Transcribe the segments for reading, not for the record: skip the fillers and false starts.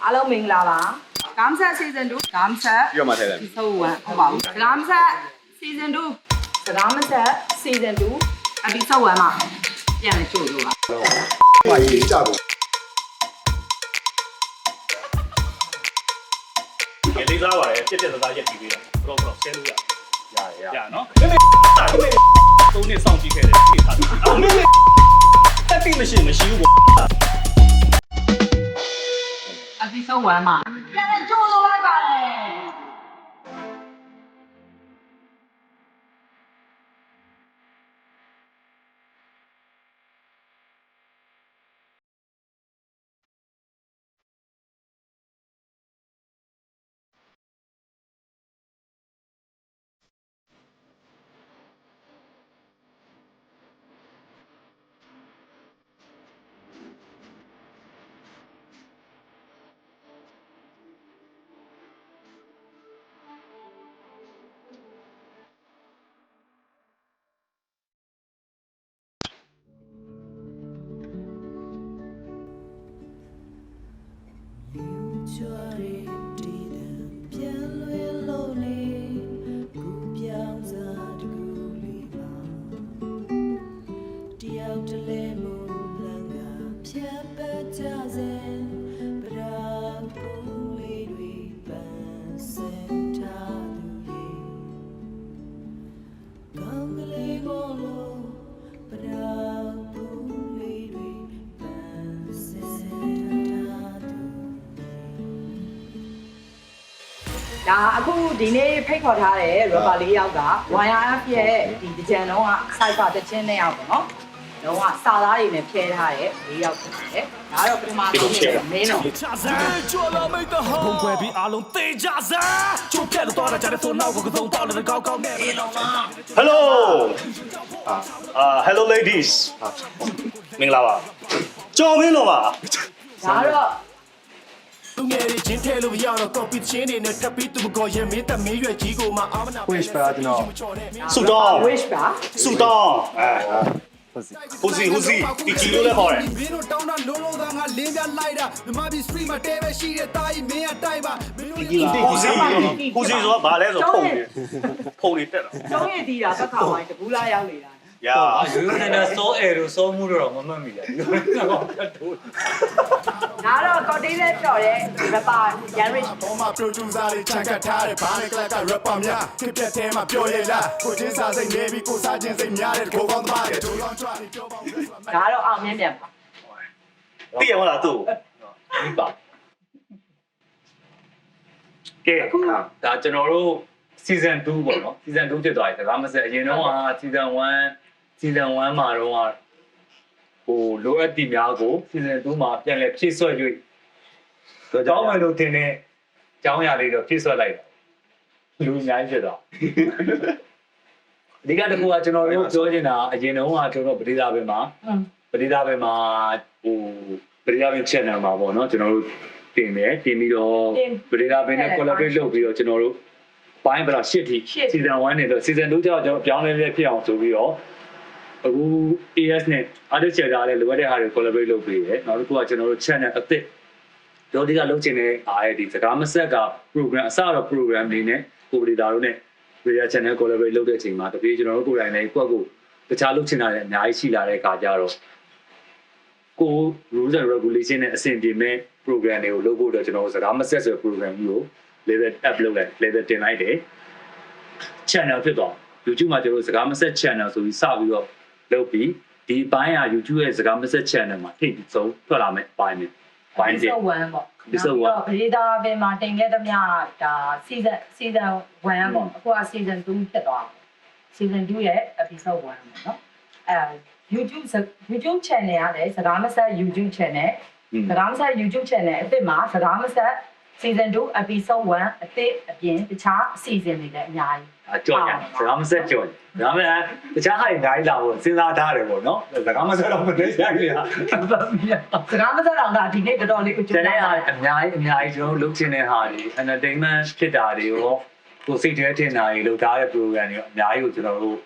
အားလုံးမင်္ဂလာပါဂမ်ဆက် season 2ဂမ်ဆက် ပြောမှထဲတယ် ဆို1ဟုတ်ပါဘူးဂမ်ဆက် season 2ဂမ်ဆက် season 2 episode 1မှာပြန်လည်ကြိုလို့ပါဘာကြီးကြဘူးဒီလေးစားပါတယ်ပြက်ပြက်သားသားရက်ပြီးပေးတာဘရောဆဲလို့ရနော်မင်းတာဒီနေ့သုံးနှစ်စောင့်ကြည့်ခဲ့တယ်ဒီထားတယ်မင်းတက်ပြီးမရှိဘူးepisode 1မှာပြန်လည်ကြိုလို့လိုက်ပါတယ်ဒါအခုဒီနေ့ဖိတ်ခေါ်ထားတဲ့ rapper ၄ယောက်က YRF ရဲ့ဒီတကြံတော့က cypher တချင်းနဲ့ရောက်ပေါ့နော်။တော့ကစာသားတွေနဲ့ဖြဲထားတဲ့၄ယောက်ဖြစ်တယ်။ဒါကတော့ပထမဆုံးမင်းတော့ဘုံခွဲပြီးအားလုံးသေကြစမ်းချိုးပြတ်တော့တာကြတဲ့ဆိုနောက်ကိုသုံးတောက်တဲ့ကောက်ကောက်နဲ့မင်းတော့မှာ Hello Hello ladies မင်္ဂလာပါကြော်မင်းတော့ပါဒါတော့သူငယ်လေးချင်းထဲလို့မရတော့ copy ချင်းနေနဲ့ထပ်ပြီးသူမကောရင်မင်းတက်မင်းရွယ်ကြီးကိုမှအာမနာ wish ပါကျွန်တော် ဆူတောင်း wish ပါ ဆူတောင်းဟူစီဒီကြီးလို့လည်းခေါ်တယ်မင်းတို့တောင်းတာလုံးလုံးသားငါလင်းပြလိုက်တာမြမပြီး street မှာတဲပဲရှိတဲ့တာကြီးမင်းကတိုက်ပါမင်းတို့ဟူစီဆိုတာဘာလဲဆိုဖုန်နေတက်တာကျောင်းရည်တီးတာသက်ခါဝိုင်းတကူးလားရောက်နေတာရာရိုးရိုးနဲ့စိုးအဲလိုစိုးမှုတော့မမှတ်မိတယ်ဒီလိုတော့ကတ်ထိုးဒါတော့ကော်တေးလေးပြော်တဲ့ rapper Yanrich ဘောမှာ producer တွေချန်ကတ်ထားတဲ့ဘာနဲ့ကလပ်က rapper များဖြစ်ပြတဲ့မှာပြောရလားကိုချင်းစားစိတ်နေပြီးကိုစားချင်းစိတ်များတဲ့ကိုကောင်းသမားတွေဒိုးကောင်းကြွားပြီးပြောပါဦးဒါတော့အောင်မြင်ပြန်ပါသိရမလားသူဒီပါကဲဒါကျွန်တော်တို့ season 2ပေါ့နော် season 2ဖြစ်သွားပြီဒါကမစအရင်တော့က season 1မှာတော့ဟိုလိုအပ်တီများကို season 2မှာပြန်လဲဖြည့်ဆွတ်၍ကြောင်းမယ်လို့ထင်တဲ့ကျောင်းရလေးတော့ဖြည့်ဆွတ်လိုက်တာလူအများကြီးဖြစ်တော့ဒီကတကူကကျွန်တော်တို့ပြောချင်တာအရင်တော့ကကျွန်တော်ပရိသတ်ဘက်မှာဟိုပရိသတ်ဘက် channel မှာပေါ့နော်ကျွန်တော်တို့တင်ပြီးတော့ပရိသတ်ဘက်နဲ့ collaborate လုပ်ပြီးတော့ကျွန်တော်တို့ပိုင်းပြတော့ရှစ်ထိ season 1နဲ့တော့ season 2ကျတော့ကျွန်တော်ပြောင်းလဲဖြစ်အောင်ဆိုပြီးတော့အခု AS နဲ့ artist channel လည်းလိုအပ်တဲ့ဟာတွေ collaborate လုပ်ပေးတယ်နောက်တစ်ခုကကျွန်တော်တို့ channel အသစ်တို့ဒီကလုပ်ချင်တဲ့အားရဒီစကားမဆက်က program အစတော့ program လေးနဲ့ကိုပရိသတ်တို့နဲ့ radio channel collaborate လုပ်တဲ့အချိန်မှာတပြေးကျွန်တော်တို့ကိုယ်တိုင်လည်းကိုယ့်ကိုတခြားလုပ်ချင်တာလည်းအများကြီးရှိလာတဲ့အခါကျတော့ကို rules and regulation နဲ့အဆင်ပြေမဲ့ program တွေကိုလုပ်ဖို့တော့ကျွန်တော်တို့စကားမဆက်ဆို program ကြီးကို level up လုပ်လိုက် level တင်လိုက်တယ် channel ဖြစ်သွား YouTube မှာကျွန်တော်တို့စကားမဆက် channel ဆိုပြီးစပြီးတော့လုပ်ပြီးဒီဘိုင်းက YouTube ရဲ့စကားမဆက် channel မှာထိပ်ပြီးဆုံးထွက်လာမယ်ဘိုင်းတယ်ဘိုင်းတယ် episode 1ပေါ့ episode 1ပရိသတ်ဘယ်မှာတင်ခဲ့သမျှဒါ season 1ပေါ့အခုက season 2တက်သွားတယ် season 2ရဲ့ episode 1ပေါ့နော်အဲ YouTube channel ကလည်းစကားမဆက် YouTube channel စကားမဆက် YouTube channel အစ်စ်မှာစကားမဆက် season 2 episode 1အစ်စ်အပြင်တခြား season တွေလည်းအများကြီးကြော်ရစကားမဆက်ကြော်ဒါပေမဲ့တခြားဟာတွေအများကြီးလာဖို့စဉ်းစားထားတယ်ပေါ့နော်စကားမဆက်တော့မသိရကြလားစကားမဆက်တော့ဒါဒီနေ့တော်တော်လေးကိုကျန်တဲ့ဟာအများကြီးကျွန်တော်လုပ်ချင်တဲ့ဟာတွေ entertainment ဖြစ်တာတွေရောကိုစိတ်ထဲထင်တာတွေလုပ်ထားတဲ့ program တွေအများကြီးကိုကျွန်တော်တို့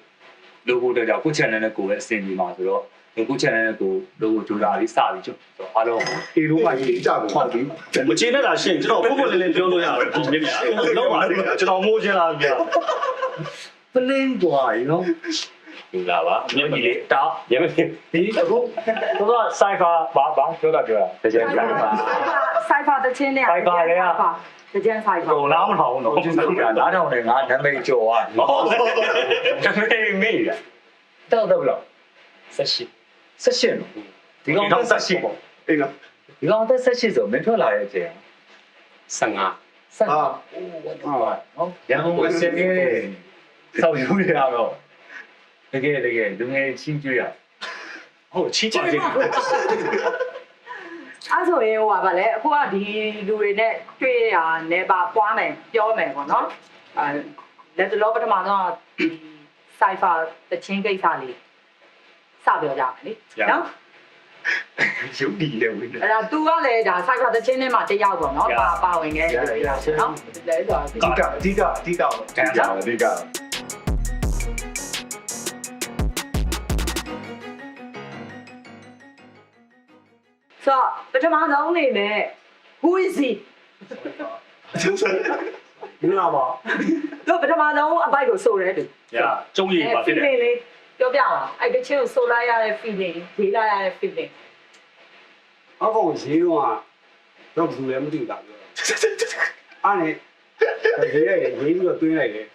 လုပ်ဖို့အတွက်ကြောင့်ကို channel နဲ့ကိုပဲအဆင်ပြေမှာဆိုတော့ အခုချက်နေတဲ့ကိုတို့ကိုကြိုးစားပြီးစပြီးကျအားလုံး ဒီလိုမှရေးကြပါ ဟုတ်ပြီ မကျေနပ်တာရှင်းကျွန်တော်ပုတ်ပုတ်လေးလေးပြောလို့ရတယ်ဒီနေ့လောက်ပါလေကျွန်တော်မိုးချင်လာပြီ ပလင်းကွာyou know ဒီလာပါမျက်မှေးလေး တောက် မျက်မှေး ဒီအခုတော့ဆိုင်ဖာဘာပြောတာပြောတာတကယ်ဆိုင်ဖာ ဆိုင်ဖာတချင်းနဲ့တကြံဆိုင်ဖာ တော့လားမထောင်တော့ကျင်းစီကလားထောင်နေငါနာမည်ကျော်อ่ะဟုတ်နာမည်မေးရတော့ဘလို့ဆက်လို့ဒီကောင်တော့ဆက်ရှိပေါ့ အေးလား ဒီကောင်တော့ဆက်ရှိဆိုမင်းထွက်လာရဲ့အချိန် 15 ဆက်ဟုတ်ရန်ကုန်မှာဆက်နေစောက်ယူရတော့တကယ်လူငယ်ချင်းကျွေးရဟုတ်ချီးကြတယ် အဲ့ဆိုရင်ဟိုပါဗါလဲအခုကဒီလူတွေနဲ့တွေ့ရနေပါပွားမယ်ပြောမယ်ပေါ့နော်အဲလက်တလောပထမဆုံးဒီဆိုင်ဖာတချင်းကိစ္စလေးစပြောကြမယ်လေနော် ရုပ်ဒီလေဝင် အဲ့ဒါ तू ကလည်းဒါဆိုင်ဖာတချင်းထဲမှာတယောက်ပေါ့နော်ပါဝင်ခဲ့တယ်နော်လဲဆိုတော့ အဓိကအဓိက ဆိုတော့ပထမဆုံးအနေနဲ့ who is he ဒီလားပါ တို့ပထမဆုံးအပိုက်ကိုဆိုရဲတူ ညာကျုံရည်ပါဖြစ်တယ် feeling လေးပြောပြပါအဲ့တချင်းကိုဆိုလိုက်ရတဲ့ feeling ဒေးလိုက်ရတဲ့ feeling အောက်ကောင်ရေးတော့ဘူးလည်းမသိဘူးတာပြောအားနေရေးပြီးတော့တွင်းလိုက်တယ်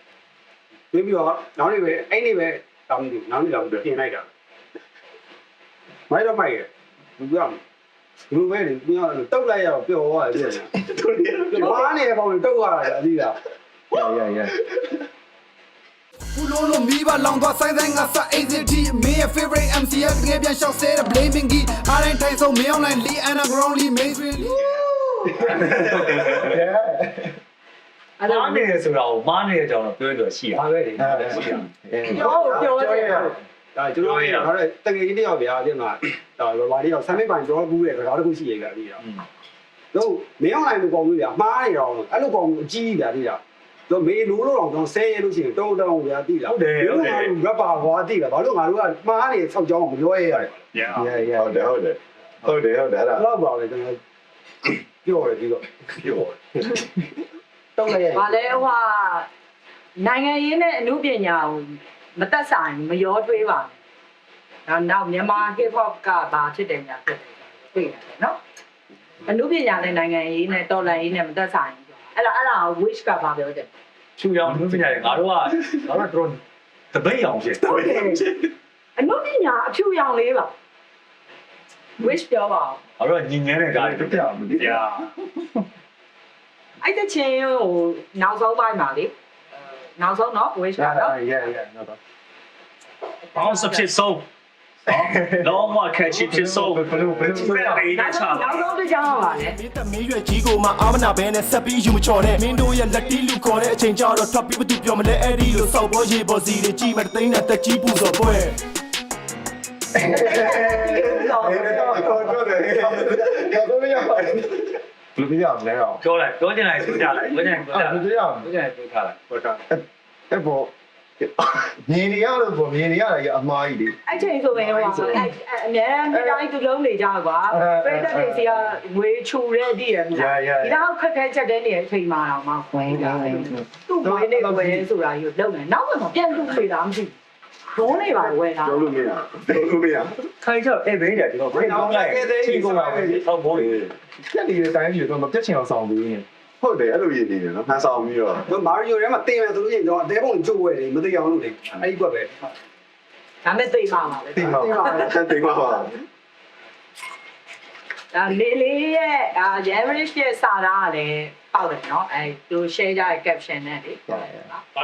တွင်းပြီးတော့နောက်နေ့ပဲအဲ့နေ့ပဲတောင်းပြီးနောက်နေ့တော့ပြင်လိုက်တာမိုက်တော့မိုက်ရဘူးပြောလူပဲလေသူကတုတ်လိုက်ရတော့ပျော်သွားတယ်ပြန်ဘာနေပေါ့တုတ်ရတာအသီးလား ရ ဘူးလုံးလုံးမိဘလောင်သွားဆိုင်ဆိုင်ငါစ AZT မင်းရဲ့ favorite MC ကတကယ်ပြန်ရှောက်ဆဲတဲ့ blaming key အားတိုင်းတိုင်းဆုံးမင်း online Lee underground Lee mainstream အဲ့ဒါနေဆိုတာကိုမားနေတဲ့အကြောင်းတော့ပြောလို့ရှိရ ဘာပဲလေ ရှိရ ပြောချင်တာ ဒါကျွန်တော်ရဲ့ဒါလည်းတကယ်ကြီးတယောက်ဗျာဒီမှာဒါဘာလေးတော့ဆမ်းမေးပိုင်ကြောဘူးတဲ့ဒါတစ်ခုရှိရကြပြီတော့တို့မင်း online လို့ပေါ့ဘူးဗျာမှားနေတော့အဲ့လိုပေါ့ဘူးအကြီးဗျာတိတာတော့မေလိုလို့တော့ကျွန်တော်ဆဲရလို့ရှိရင်တုံးဗျာတိတာရပါဟောတိတာဘာလို့ငါတို့ကမှားနေဆောက်ကြောင်းမပြောရရတယ် ညာ ဟုတ်တယ်အဲ့ဒါ တော့ပါပဲကျွန်တော်ပြောရတယ်ဒီတော့ပြောတုံးလိုက်ရ ။ဘာလဲဟိုနိုင်ငံရေးနဲ့အမှုပညာကိုမသက်ဆိုင်မရောထွေးပါဘူး။နောက်မြန်မာ hip hop ကဘာဖြစ်တယ်ညာဖြစ်တယ်တွေ့ရတယ်နော်။အမှုပညာနဲ့နိုင်ငံရေးနဲ့တော်လှန်ရေးနဲ့မသက်ဆိုင်ဘူး။အဲ့ဒါကို wish ကဘာပြောတယ် ချူရောင်မျိုးပညာတွေငါတို့တော့တပိတ်အောင်ဖြစ် ။ဟုတ်တယ်။အမှုပညာအဖြူရောင်လေးပါ။ wish ပြောပါဦး ငါတို့ညီငယ်တဲ့ကားတွေပြအောင် ညာ ။အဲ့တချင်းဟိုနောက်ဆုံးပိုင်းပါလေ။နောက်ဆုံးနော် wish ကနော် နော် ဘောင်းစဖြစ်ဆုံးလုံးဝခက်ချစ်ဖြစ်ဆုံးဘယ်လိုပဲချာ နောက်ဆုံးတစ်ကြောင်းပါလေ မင်းတမင်းရွယ်ကြီးကိုမှအာမနာဘဲနဲ့ဆက်ပြီးယူမချော်နဲ့မင်းတို့ရဲ့လက်တီးလူခေါ်တဲ့အချိန်ကြောတော့ထွက်ပြီးဘသူပြောမလဲအဲ့ဒီလိုစောက်ပေါ်ရေပေါ်စီတွေကြီးမဲ့တိန်းနဲ့တက်ကြီးပူစော်ပွဲ တော့တယ်ကတော့မရပါဘူးဘယ်လိုပြရမလဲတော့ ပြောလိုက်ပြောချင်လိုက်ပြောကြလိုက်ပြောချင် အဲ့ဒါပြရအောင် ပြောချင်ပြောထားလိုက် ဟုတ်တာအဲ့ပေါ်မြင်နေရလို့ပေါ့မြင်နေရတာကအမားကြီးလေ အဲ့ချိန်ဆိုရင်ဟိုအများနဲ့တိုင်းသူလုံးနေကြကွာပြိတ္တတွေစီကငွေချူတဲ့တည်းရမြဒီတော့ခက်ခဲချက်တဲ့နေအချိန်မှာတော့မှခွဲတာသူ့ငွေနဲ့ဝယ်ဆိုတာကြီးကိုလုံနေနောက်မှပြန်လူနေတာမရှိဘူးဘုံနေပါဝယ်တာ ပြောလို့မရခိုင်းချက်အဲ့ဘေးတယ်ကျွန်တော်ဘယ်တော့လိုက်ချိန်ကုန်ပါပဲဟောဘိုးကြီး ပြက်နေတဲ့တိုင်းကြီးတော့မပြတ်ချင်အောင်ဆောင်ပြီးနေဟုတ်တယ်အဲ့လိုရည်နေတယ်နော်နှာဆောင်ပြီးတော့ တို့မာရီယိုထဲမှာတင်မယ်ဆိုလို့ရှိရင်တော့အသေးပုံကျုပ်ဝဲတယ်မသိအောင်လုပ်တယ်အဲ့ဒီကွက်ပဲ ဒါမဲ့သိပါမှာပဲ တင်ပါတင်ပါပါ ဒါလေးလေးရဲ့average ရဲ့စာသားကလည်းပေါက်တယ်နော်အဲသူ share ကြတဲ့ caption နဲ့လေ ဒါ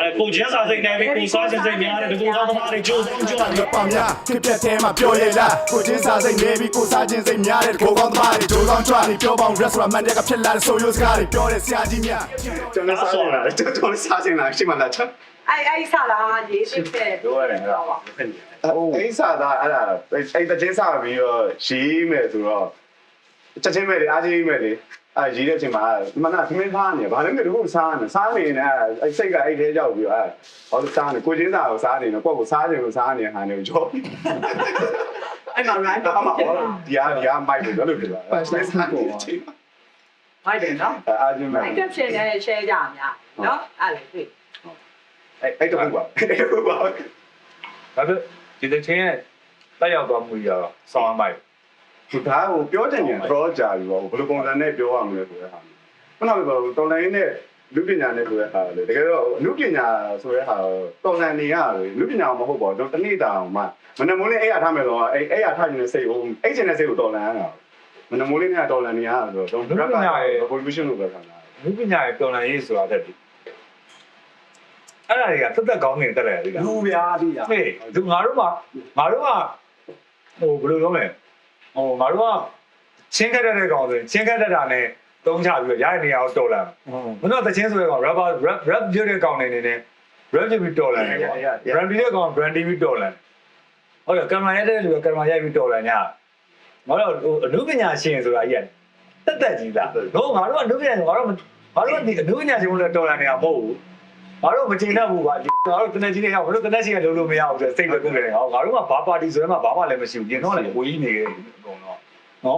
လည်းပုံချင်းစာစိတ်နဲ့ပဲပုံစားစိတ်များတဲ့ဒီကောင်သမားတွေကြိုးကြိုးကြိုး ပါများဖြစ်တဲ့ထဲမှာပြောရလားကိုချင်းစာစိတ်နေပြီးကိုစားခြင်းစိတ်များတဲ့ကိုကောင်းသမားတွေဒိုးကောင်းကြွားနေပြောပေါင်း restaurant မန်တဲ့ကဖြစ်လာတဲ့ဆိုရိုးစကားတွေပြောတဲ့ဆရာကြီးများ ကျွန်တော်စားနေတာကျွန်တော်စားနေတာရှိမှလားချက် အဲ့စာသားရေးဖြစ်တဲ့ ပြောရတယ်အဲ့ဒါ အိစာသားအဲ့ဒါအဲ့တချင်းစားပြီးတော့ရေးမယ်ဆိုတော့ ချက်ချင်းပဲလေအားကြီးပဲလေရေးတဲ့အချိန်မှာမနာသမင်းသားနေဘာလဲမလို့စားနေနေအဲ့စိတ်ကအဲ့ထဲရောက်ပြီးတော့ဟောစားနေကိုချင်းစာကိုစားနေတော့ကိုယ့်ကိုစားနေလို့စားနေဟာနေကြောအဲ့မှာ right တော့မှာဒီဟာမိုက်လို့လို့ပြောတာပတ်စစားကိုမိုက်တယ်နော်အားကြီးမယ် အဲ့ caption နဲ့ share ကြများနော်အဲ့လေတွေ့အဲ့တော့ဘာအဲ့တော့ဘာ ဒါဆိုဒီတဲ့ချင်းရဲ့တက်ရောက်သွားမှုရတော့ဆောင်းမိုက် သူဒါကိုပြောချင်တယ်တော့ကြာပြီပေါ့ဘယ်လိုပုံစံနဲ့ပြောရမလဲဆိုတဲ့ဟာခုနကပြောတော်လိုင်းနဲ့လူပညာနဲ့ဆိုတဲ့ဟာလေတကယ်တော့လူပညာဆိုတဲ့ဟာတော်လန်နေရတယ်လူပညာမဟုတ်ပါဘူးတနေ့တာအောင်မှမနမိုးလေးအဲ့ရထားမယ်တော့အဲ့ရထားနေတဲ့စိတ်ကိုအဲ့ချင်တဲ့စိတ်ကိုတော်လန်ရတာမနမိုးလေးနဲ့တော်လန်နေရဆိုတော့ လူပညာရဲ့ evolution လို့ပြောတာ လူပညာရဲ့တော်လန်ရေးဆိုတာတက်ပြီအဲ့ဒါတွေကတက်ကောင်းနေတက်တယ်လေ လူပြားပြီလား ဟေးသူငါတို့ကဟိုဘယ်လိုပြောမလဲငါတို့ကချင်းခက်တဲ့ကောင်ဆိုရင်ချင်းခက်တာနဲ့တုံးချပြီးတော့ရတဲ့နေရာကိုတော်လန်မင်းတို့တချင်းဆိုတဲ့ကောင် rap ပြတဲ့ကောင်နေနေ rap ပြပြီးတော်လန်တယ်ကွာ brand ပြတဲ့ကောင် brand ပြီးတော်လန်ဟုတ်တယ်ကင်မရာရိုက်တဲ့လူကကင်မရာရိုက်ပြီးတော်လန်ညငါတို့အနုပညာရှင်ဆိုတာကြီးတက်ကြီးလားတို့ငါတို့ကအနုပညာငါတို့ဒီအနုပညာရှင်လို့တော်လန်နေတာမဟုတ်ဘူးငါတို့မချိန်တတ်ဘူးကွာငါတို့တနက်ကြီးတွေရောက်ငါတို့တနက်ကြီးကလုံးလို့မရဘူးဆိုစိတ်ပဲကုတ်နေတယ်ဟောငါတို့ကဘာပါတီဆိုရင်မှဘာမှလည်းမရှိဘူးပြင်တော့လည်းဝေးနေတယ်အကုန်တော့နော်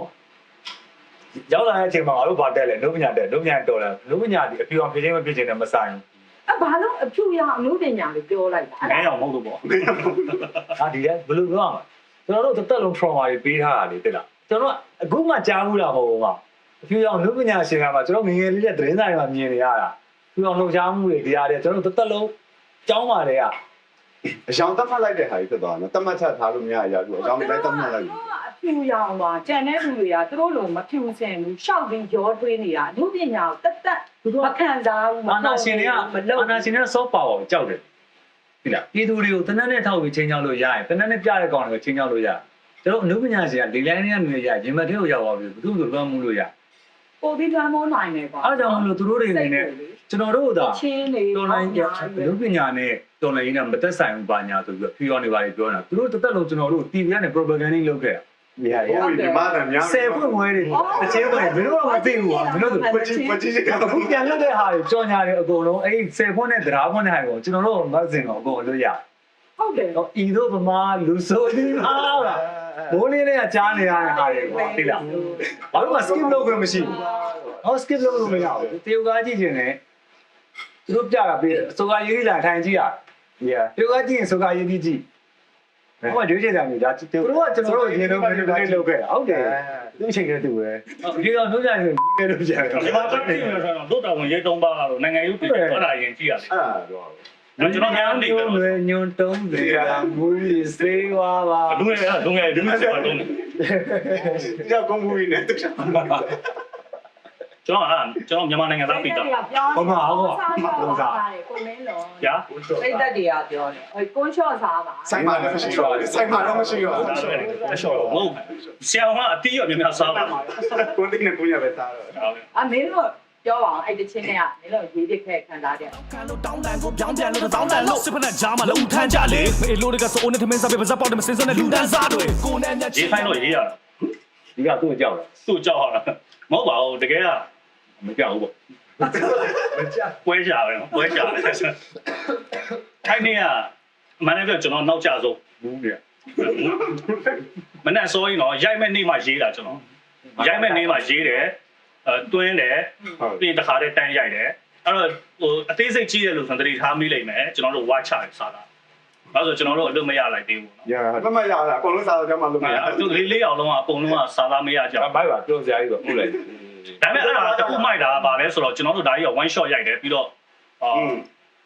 ရောက်လာတဲ့အချိန်မှာငါတို့ဗာတက်လဲအနုပညာတက်အနုပညာတော်တယ်အနုပညာဒီအပြူအောင်ဖြစ်ချင်းမဖြစ်ချင်းနဲ့မဆိုင်ဘူးအဲ့ဘာလို့အဖြူရအောင်အမှုပညာကိုပြောလိုက်တာ ငန်းအောင်မဟုတ်လို့ပေါ့ ဟာဒီလေဘယ်လိုပြောရမလဲကျွန်တော်တို့တစ်သက်လုံး trauma တွေပေးထားတာလေတိလားကျွန်တော်အခုမှကြားဘူးလားမဟုတ်ဘူးကွာအပြူအောင်အနုပညာရှင်ကမှကျွန်တော်ငငယ်လေးတဲ့သတင်းစာတွေမှာမြင်နေရတာပြူအောင်လှုပ်ရှားမှုတွေတရားတွေကျွန်တော်တို့တစ်သက်လုံးကြောင်းပါတယ်အကြောင်းတတ်မှတ်လိုက်တဲ့ဟာကြီးဖြစ်သွားတယ်တတ်မှတ်ချက်ထားလို့မရရဘူးအကြောင်းလိုက်တတ်မှတ်လိုက်ပြီ အဖြူရအောင်ပါကြံတဲ့လူတွေကသူတို့လိုမဖြူစင်ဘူးရှောက်ပြီးရောထွေးနေတာအမှုပညာကိုတက်မခံစားဘူးအာနာရှင်တွေက soft power ကိုကြောက်တယ်ဒီလားပြည်သူတွေကိုတနက်နဲ့ထောက်ပြီးချင်းချောင်းလို့ရရင်တနက်နဲ့ပြတဲ့ကောင်တွေကိုချင်းချောင်းလို့ရကျွန်တော်အနုပညာရှင်ကလေလိုင်းနဲ့နေရရင်မတဲ့ကိုရောက်သွားပြီဘယ်သူမှလွှမ်းမှုလို့ရ ပို့ပြီးလွှမ်းမိုးနိုင်တယ်ကွာ အားကြောင့်မလို့သူတို့တွေနေနဲ့ကျွန်တော်တို့ဒါ ချင်းနေ တော်လိုင်းလူပညာနဲ့တော်လိုင်းနဲ့မသက်ဆိုင်ဘူးပါညာဆိုပြီးဖြူရောနေပါလေပြောတာသူတို့တစ်သက်လုံးကျွန်တော်တို့ TV နဲ့ propaganda လုပ်ခဲ့တာ ဒီမှာတည်းများ 10ဖွင့်ဝဲတွေအချင်းပဲမင်းတို့ကမသိဘူးကွာမင်းတို့က ပကြီးက အခုပြန်လွတ်တဲ့ဟာတွေကြော်ညာတွေအကုန်လုံးအဲ့10ဖွင့်နဲ့တရားဖွင့်တဲ့ဟာကိုကျွန်တော်တို့မစင်တော့အကုန်လွတ်ရ ဟုတ်တယ် တော့ဤတို့ဗမာလူဆိုဒီအားလားဘိုးလေးတွေကကြားနေရတဲ့ဟာတွေကွာသိလားဘာလို့မ skip လုပ်ခွင့်မရှိဘူးဟော skip လုပ်လို့မရဘူးတယောက်ကားကြည့်ခြင်းနဲ့သူတို့ပြတာပြီးအစိုးရရေးလာထိုင်ကြည့်ရတယောက်ကကြည့်ရင်အစိုးရရေးကြည့်ဟိုကရွေးချယ်တာမျိုးဒါသူတို့ကကျွန်တော်တို့ရေလုံးပဲလုပ်ခဲ့တာဟုတ်တယ်သူ့အချိန်နဲ့တူပဲဒီတော့နှုတ်ကြရင်ပြီးခဲ့လို့ပြန်တော့ ဒီမှာပတ်နေလို့ဆိုတော့တို့တော်ဝင်ရေး3ပါးကတော့နိုင်ငံရေးပြည်အဲ့ဒါရင်ကြည့်ရတယ် အဲ့ဒါတော့ ကျွန်တော်များနေတယ် ညွန်တုံးတွေကမူရီစေးဝါပါ ဒုငယ်ဒုငယ်ဒီမှာတော့ ကြောက်ကုန်မှုနဲ့တူချာကျွန်တော်မြန်မာနိုင်ငံသားပြည်သား ကိုမင်းလုံး ညာ စိတ်သက်တွေကပြောတယ်ဟိုကွန်းချော့စားပါ ဆိုင်မှာလည်းမရှိတော့ဆိုင်မှာတော့မရှိတော့ မဟုတ်ဆရာကအတီးရများများစားပါ ကိုတိနဲ့ကိုရပဲစားတော့ အမင်းတို့ပြောပါအောင်အဲ့တချင်းတွေကမင်းတို့ရေးပြခဲ့ခံစားတယ် 看路当然过，表演路的当然路，谁不能加嘛路摊家里，没路那个是我那天没上别不是报的么身上的路单啥对，姑娘家 ရေးခိုင်းတော့ရေးရတာ ဒီကသူ့ကြောက်တယ် သူ့ကြောက်ရတာမဟုတ်ပါဘူးတကယ်က မကြောက်ဘူးပေါ့ ပွဲကြပဲနော်ပွဲကြပဲခိုင်းနေကမနေ့ကကျွန်တော်နောက်ကျဆုံး ဘူးပြ မနေ့စောရင်တော့ရိုက်မဲ့နေ့မှရေးတာကျွန်တော်ရိုက်မဲ့နေ့မှရေးတယ်တွင်းတယ်ပြီးတခါတည်းတန်းရိုက်တယ်အဲ့တော့ဟိုအသေးစိတ်ကြီးတယ်လို့ဆိုတတိထားမိလိုက်မယ်ကျွန်တော်တို့ဝါချတယ်စားတာဒါဆိုကျွန်တော်တို့အလုပ်မရလိုက်သေးဘူးနော် ရမမရတာအကုန်လုံးစားတော့ကြမှာလို့မရ သူလေးအောင်လုံးကအကုန်လုံးကစားသားမရကြဘူး မိုက်ပါပြောစရာကြီးတော့ဟုတ်လိုက် ဒါပေမဲ့အဲ့ဒါတခုမိုက်တာကဘာလဲဆိုတော့ကျွန်တော်တို့ဒါကြီးက one shot ရိုက်တယ်ပြီးတော့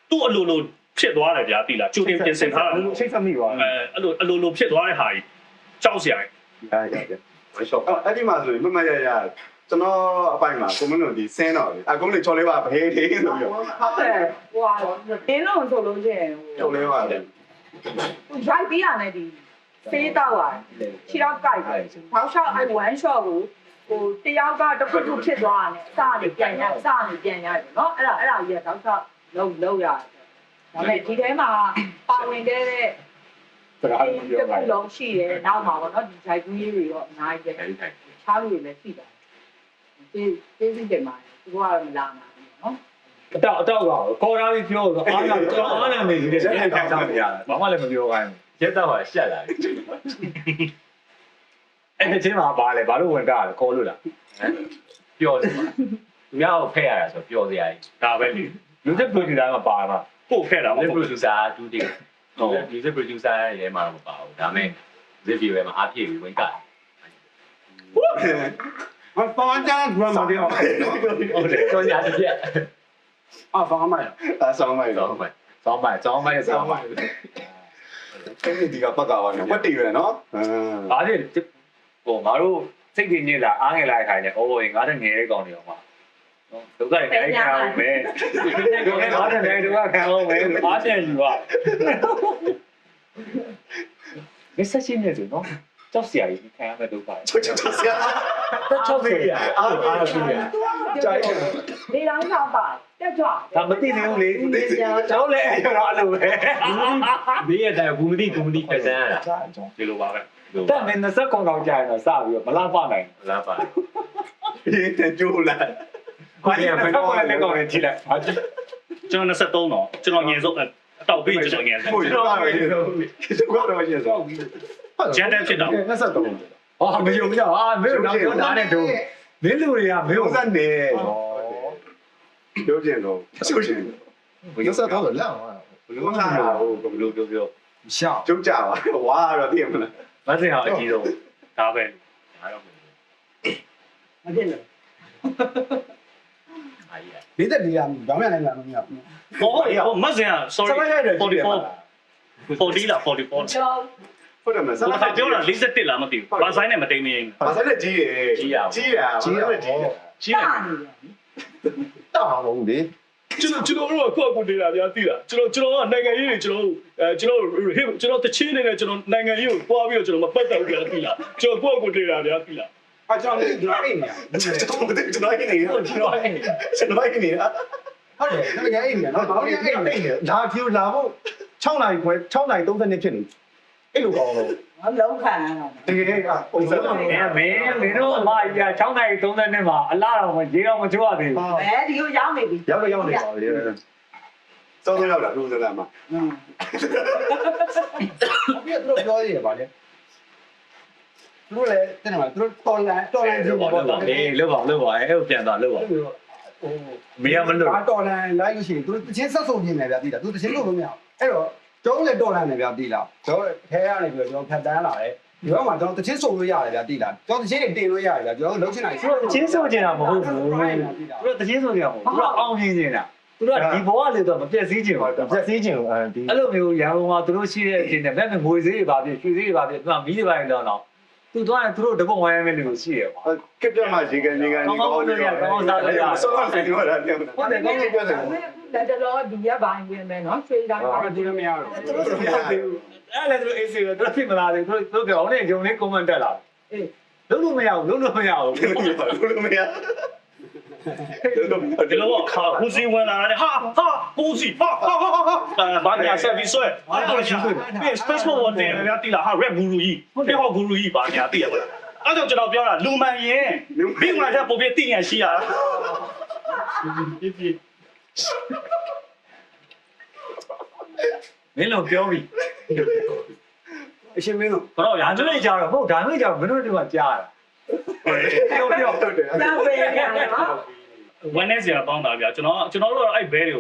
သူ့အလိုလိုဖြစ်သွားတယ်ဗျာသိလားကျူတင်ပြင်ဆင်ထားတာ ချိတ်ဆက်မိပါ အဲ့လိုဖြစ်သွားတဲ့ဟာကြီးကြောက်စရာကြီး ရဝိုင်းရှော့အဲ့ဒီမှာဆိုရင်မမရကျွန်တော်အပိုင်မှာကိုမင်းတို့ဒီဆင်းတော့လေအကုန်းလေးချော်လေးပါဘဲလေးဆိုပြီးတော့ ဟုတ်တယ်ဟိုဟာမင်းလုံးဆိုလို့ချင်း ချော်လေးပါလေ ဟိုရိုက်ပြီးရတယ်ဒီဖေးတော့ရတယ်ခြေတော့ကြိုက်တယ်ဘောက်ရှောက်အဲ့ one shot ကိုဟိုတယောက်ကတစ်ခုခုဖြစ်သွားတယ်အစနေပြန်ရအစနေပြန်ရတယ်နော်အဲ့ဒါကြီးကတောက်ချောက်လုံးရတယ်ဒါပေမဲ့ဒီထဲမှာပါဝင်ခဲ့တဲ့ စကားပြောပါ လုံးရှိတယ်နောက်မှာပေါ့နော်ဒီဂျိုက်ကူးရေးတွေတော့အများကြီးပဲခြားလို့လည်းရှိတယ် ပေးပြီးတယ်မှာသူကမလာမှာနော် အတော့ကခေါ်လာပြီးပြောတော့အားနာနေပြီတဲ့အဲ့ဒါကြောင့်မရဘူးဘာမှလည်းမပြောခိုင်းဘူးရက်တော့ဟာရှက်လာတယ်အဲ့ဒီချင်းမှာပါလေဘာလို့ဝင်တာလဲခေါ်လို့လားပျော်တယ်သူများကိုဖက်ရတာဆိုပျော်စရာကြီး ဒါပဲလေ လူသက် producer မှာပါမှာ ပို့ခဲ့တာမ လူ ဟုတ်ဘူး producer ဒူတင်ဟုတ် music producer ရဲမှာမပါဘူးဒါပေမဲ့ review ရဲမှာအားဖြည့်ပြီးဝင်ကတယ် ဘာပေါင်းကြမ်း grammar တွေအောင် ဟုတ်တယ်တော့ညာတစ်ချက် အာဘာမှမရ ဆောင်းမိုက်တော့ ဆောင်းမိုက် အဲ့ဒီကပတ်ကားပါနေပတ်တည်ရနော် ဘာဖြစ်ဟိုငါတို့စိတ်ကြီးညစ်လာအားငယ်လာခိုင်းတယ်ဟိုငါတို့ငယ်တဲ့ကောင်တွေအောင်ပါဒုက္ခတွေခံအောင်ပဲဒီနေ့ငါတို့လည်းဒုက္ခခံအောင်ပဲအားပြန်ယူပါမစ္စရှင်းနေတယ်နော်ကြောက်စရာကြီးခံရတဲ့ဒုက္ခ ချွတ်ဆရာ ကြောက်စရာအားရှိတယ် ကြိုက်တယ်ဒီလောင်းတော့ပါတက်ကြွ ဒါမသိသေးဘူးလေကျွန်တော်လည်းအဲ့တော့အဲ့လိုပဲဘေးရတဲ့ဘူးမသိပဲစမ်းရတာ ဒီလိုပါပဲ တက်မင်း20ကောင်ကောင်ကြာရင်တော့စပြီးတော့မလားပါနိုင်မလားပါ ဒီတကြိုးလာ ဘာလဲဘယ်တော့လဲကောင်လေးထိလိုက်ဟာ ကျွန်တော်23တော့ကျွန်တော်ငယ်ဆုံးအတောက်ပြီးကျွန်တော်ငယ်ဆုံး ဟုတ်တော့ပဲဒီကတော့ရှင်းစော ဂျန်တက်ဖြစ်တော့ 23 ဟာမယုံကြဟာမင်းတို့တော့နားနဲ့တို့မင်းလူတွေကမင်းတို့ စနေပြောကျင်တော့ပြောကျင် ဘယ်လိုဆက်တော့လဲလန့်သွား ဘယ်လိုစားတော့ ဘယ်လိုပြော ရှောက် ကျုပ်ကြပါဝါတော့ပြင်မလား မစင်ဟာအကြီးဆုံး ဒါပဲ ဒါတော့ မဖြစ်လို့ အားရ ဒီတက်ဒီကဘာမှလည်းမမရဘူး ဟိုမတ်စင်က sorry 44 40လား44 ကျွန်တော် ဟုတ်တယ်မ ဟိုကပြောတာ41လားမသိဘူးဘာဆိုင်နဲ့မတိမ်မရင် ဘာစက်ကြီးရကြီးတာကြီးတယ် ကြီးတယ် တောင်းအောင်လေ ကျွန်တော်တို့ကကိုယ့်ကိုနေတာဗျာသိလားကျွန်တော်ကနိုင်ငံရေးတွေကျွန်တော်တချင်းနေနဲ့ကျွန်တော်နိုင်ငံရေးကိုပွားပြီးတော့ကျွန်တော်မပတ်သက်ဘူးဗျာသိလားကျွန်တော်ကိုယ့်ကိုနေတာဗျာသိလား အကြောင်းလေးဒီအိမ်ညာ ကျွန်တော်မသိကျွန်တော်နေကျွန်တော်နေတာ ဟုတ်တယ်တကယ်အိမ်ညာနော်ဘာလို့အိမ်ညာ လာဖြူလာဖို့6နိုင်ခွဲ6နိုင်30နှစ်ဖြစ်နေအဲ့လိုကောင်းတော့ မလုံးခံရတော့ တကယ်ကပုံစံတော့ မင်းတို့အမကြီးက6နိုင်30နှစ်မှာအလားတော်မရေတော်မချိုးရသေးဘူး အဲဒီကိုရောက်နေပြီ ရောက်နေပါပြီ စောစောရောက်လာလူစကားမှာ ပြည့်သူတို့ပြောရည်ပါလေသူတို့လည်းတဲ့မှာသူတို့တော်လန်ကြည့်ပါတော့ အေးလွတ်ပါအဲ့ကိုပြန်သွားလွတ်ပါ ဟို မရမလို့ တော်လန်လိုက်လို့ရှိရင်သူတို့တချင်းဆက်ဆုံးနေတယ်ဗျာသိလားသူတချင်းလို့မရအောင်အဲ့တော့ကျောင်းလည်းတော်လန်နေဗျာသိလားကျောင်းထဲရနေပြီးတော့ကျွန်တော်ဖတ်တန်းလာတယ်ဒီဘက်မှာကျွန်တော်တချင်းဆိုလို့ရတယ်ဗျာသိလားကျွန်တော်တချင်းတွေတင်လို့ရတယ်ဗျာကျွန်တော်လုံးချင်တာ သူတို့တချင်းဆိုကြတာမဟုတ်ဘူးသူတို့တချင်းဆိုကြတာမဟုတ်ဘူးသူတို့အောင်မြင်နေတာသူတို့ဒီဘဝလေးတော့မပြည့်စည်ခြင်းဘူး ပြက်စီးခြင်းဒီ အဲ့လိုမျိုးရန်ကုန်မှာသူတို့ရှိတဲ့အချိန်နဲ့ဘယ်မှာငွေစည်းတွေပါပြည့်ရွှေစည်းတွေပါပြည့်သူကမီးတွေပိုင်းတော့တော့သူတို့ကသူတို့တပုတ်ဝိုင်းရမယ်လို့ရှိရပါ ကပ်ပြမရေကန်ကြီးကောင်းတယ်စောစောနေတော့တယ် ဟုတ်တယ်ကောင်းတယ်ပြောတယ် လက်တလောဒီရက်ပိုင်းဝင်မယ်နော်ရွှေတိုင်းပါ ဒီလိုမရတော့ သူတို့အဲ့လည်းသူတို့အေးစီတယ်သူတို့ဖြစ်မလာသေးဘူးသူတို့ပြောင်းနေဂျုံလေးကွန်မန့်တက်လာအေးလုံးလို့မရဘူးလုံးလို့မရဘူး လို့မရ ဒီလိုခါဟူစီဝင်လာတယ်ဟာဟူစီဟာဘာညာဆက်ပြီးဆွဲဟာရှိပြီ Facebook ပေါ်တင်ရတိလားဟာ rap guru ကြီးပြဟော guru ကြီးဘာညာသိရပါလားအဲ့တော့ကျွန်တော်ပြောတာလူမှန်ရင်မိမှန်တဲ့ပုံပြသိညာရှိရတာ မင်းတို့ပြောပြီ အရှင်မင်းတို့ တော့ရာကျွေးကြတော့ဟုတ်ဒါမျိုးကြမင်းတို့ဒီမှာကြားတာပြော ရောက်ပဲရနော် ဝန်နေစရာပေါင်းတာဗျာကျွန်တော်တို့အဲ့ဘဲတွေ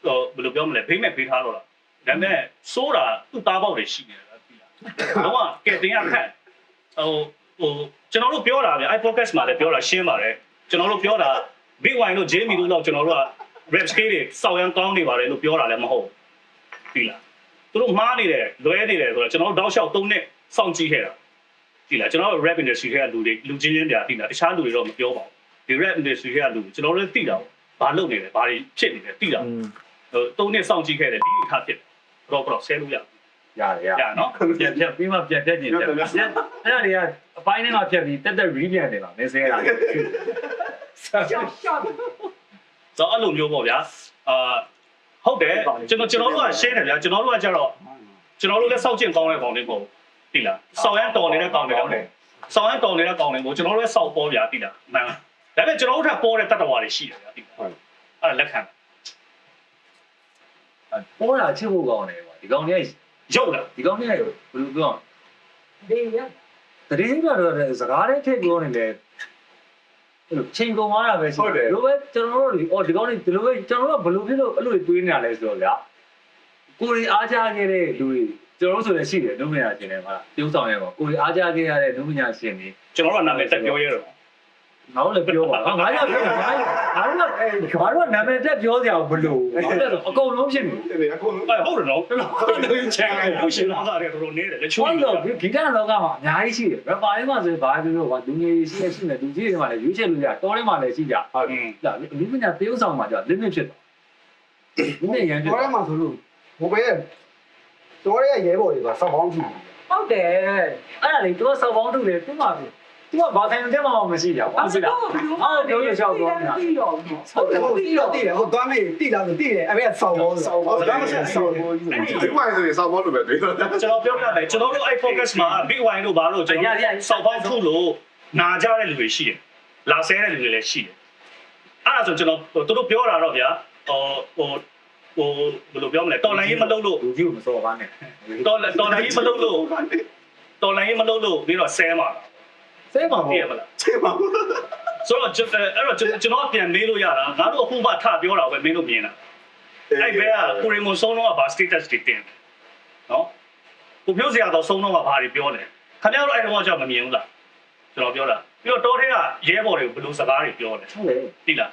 ကိုဘယ်လိုပြောမလဲဖိမ့်မဲ့ပေးထားတော့လားဒါပေမဲ့စိုးတာသူ့သားပေါက်တွေရှိနေတယ်သိလားတော့ကဲတင်ရခက်ဟိုကျွန်တော်တို့ပြောတာဗျာအဲ့ podcast မှာလည်းပြောတာရှင်းပါတယ်ကျွန်တော်တို့ပြောတာ big wine တို့ jamie တို့တော့ကျွန်တော်တို့က rap scale တွေစောက်ရန်ကောင်းနေပါတယ်လို့ပြောတာလည်းမဟုတ်သိလားသူတို့မှားနေတယ်လွဲနေတယ်ဆိုတော့ကျွန်တော်တို့တောက်လျှောက်3နှစ်စောင့်ကြည့်ခဲ့တာသိလားကျွန်တော်တို့ rap industry ထဲကလူချင်းချင်းပြသိလားတခြားလူတွေတော့မပြောပါဘူးဒီ rap industry ထဲကလူကျွန်တော်တို့သိတာဘာလုပ်နေလဲဘာတွေဖြစ်နေလဲသိတာဟို3နှစ်စောင့်ကြည့်ခဲ့တယ်ဒီအခါဖြစ်တော့ဆဲလို့ရတယ်နော် ပြန်ပြီးမှပြန်တက်ကျင်တယ်အဲ့ဒါတွေကအပိုင်းထဲမှာဖြတ်ပြီးတက် re ပြန်တယ်ပါမင်းဆဲတာ ရှော့ရှော့ ဆိုအဲ့လိုမျိုးပေါ့ဗျာဟုတ်တယ်ကျွန်တော်တို့ကရှင်းတယ်ဗျာကျွန်တော်တို့ကကြတော့ကျွန်တော်တို့လည်းစောက်ကျင်ကောင်းတဲ့ကောင်လေးပေါ့သိလားစောက်ရန်တော်နေတဲ့ကောင်တွေစောက်ရန်တော်နေတဲ့ကောင်လေးကိုကျွန်တော်တို့လည်းစောက်ပေါ်ဗျာသိလားမှန် ဒါပေမဲ့ကျွန်တော်တို့ထပ်ပေါ်တဲ့တတ္တဝါတွေရှိတယ်ဗျာဒီအဲ့လက်ခံ ပေါ်လာချစ်ဖို့ကောင်းတယ်ကွာဒီကောင်လေး ရုပ်လား ဒီကောင်လေးဘယ်လိုပြော ဒီရ တရင်ကတော့စကားလေးထည့်ပြောနေတယ်ချိန်ကုန်သွားတာပဲရှိတယ်လိုပဲကျွန်တော်တို့ဒီကောင်လေးဒီလိုပဲကျွန်တော်တို့ကဘယ်လိုဖြစ်လို့အဲ့လိုတွေးနေရလဲဆိုတော့ဗျာကိုရီအားကြခဲ့တဲ့လူတွေကျွန်တော်တို့ဆိုလည်းရှိတယ်နုပညာရှင်တွေမှာပြုံးဆောင်ရဲပေါ့ကိုရီအားကြခဲ့ရတဲ့နုပညာရှင်တွေ ကျွန်တော်တို့ကနာမည်တက်ပြောရဲတော့ ငါတို့လည်းပြောပါငါပြောငါတို့နာမည်တက်ပြောစရာဘလို့အကုန်လုံးဖြစ်နေ တယ်အခု ဟုတ်တယ်နော်တော်ချန်ရုပ်ရှင်လာတာတွေတော်တော်နေတယ်လေချိုး ဟုတ်တော့ဂီတလောကမှာအများကြီးရှိတယ်ရပါရင်းမှာဆိုဘာပြောလို့ကလူငယ်ရှိနေလူကြီးတွေမှာလည်းရွေးချယ်လို့ရတော်ထဲမှာလည်းရှိကြဟုတ်ဒါလူပညာပြုံးဆောင်မှာကြာ limit ဖြစ်သွားဒီနေ့ရန် တော်ရဲမှာဆိုလို့ဘိုးပဲတော်ရဲရဲဘော်တွေကစောက်ပေါင်းကြည့် ဟုတ်တယ် အဲ့ဒါလေသူကစောက်ပေါင်းထုတ်တယ်သူ့မှာသူကဘာဆိုင်တဲ့မှာမရှိကြဘူးဟုတ်လားအော်ပြောရရှောက်တော့ညာ ပြီးတော့ ဟုတ်တယ်ဟုတ်တယ်ဟုတ်သွားမေးတိလာဆိုတိတယ်အဲ့ဒါစောက်ပေါင်းစောက်ပေါင်းဒါမှမဟုတ်စောက်ပေါင်း ဒီဝိုင်းဆိုရင်စောက်ဘောလို့ပဲတွေ့တော့ ကျွန်တော်ပြောပြမယ်ကျွန်တော်တို့အဲ့ focus မှာ big wine တို့ဘာလို့ကျွန်တော်စောက်ပေါင်းထုတ်လို့နာကြတဲ့လူတွေရှိတယ်လာဆဲတဲ့လူတွေလည်းရှိတယ်အဲ့ဒါဆိုကျွန်တော်တို့ပြောတာတော့ဗျာဟိုဘယ်လိုပြောမလဲတော်လိုင်းရေးမလုပ်လို့ လူကြီးကိုမစော်ပါနဲ့ တော်လိုင်းရေးမလုပ်လို့ပြီးတော့ဆဲမှာ ဆဲပါ ပြ ဘော ည့်မလား ချေပါဘူး ဆိုတော့ကျွန်တော်ပြန်မေးလို့ရတာငါတို့အခုမှထပြောတာပဲမင်းတို့မြင်တာအဲ့ဘက်ကကိုရီမွန်ဆုံးတော့ဗာ status တွေတင်နော်ကိုပြောစရာတော့ဆုံးတော့ဗာတွေပြောတယ်ခင်ဗျားတို့အဲ့တော့ကြောက်မမြင်ဘူးလားကျွန်တော်ပြောတာပြီးတော့တောထဲကရဲဘော်တွေကိုဘယ်လိုစကားတွေပြောတယ် ဟုတ်လေ သိလာ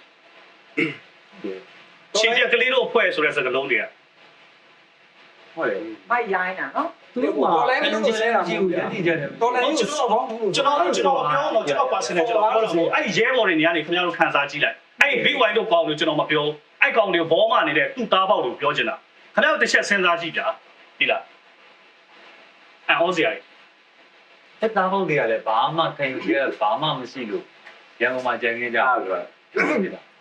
းချင်းပြကလေးတို့အဖွဲ့ဆိုတဲ့စကားလုံးတွေက ဟုတ်လေ မိုက်ရိုင်းတာနော် သူတို့ကလည်းမလုပ်လဲတာကြည့်ဦးရည်ကြတယ် တော်လည်းကျွန်တော်ဘောင်းဘူး ကျွန်တော်ပြောတော့ကျွန်တော် personal ကျွန်တော်ပြောတော့အဲ့ရဲဘော်တွေနေရာနေခင်ဗျားတို့ခံစားကြည့်လိုက်အဲ့ big wine တို့ကောင်းလို့ကျွန်တော်မပြောအဲ့ကောင်တွေဘောမနေတဲ့သူ့သားပေါက်ကိုပြောချင်တာခင်ဗျားတို့တစ်ချက်စဉ်းစားကြည့်ဗျာသိလားအော်စရာကြီး တက်သားဟုတ်တွေကလည်းဘာမှခံယူရဘာမှမရှိလို့ရန်ကုန်မှာကြံနေကြတယ်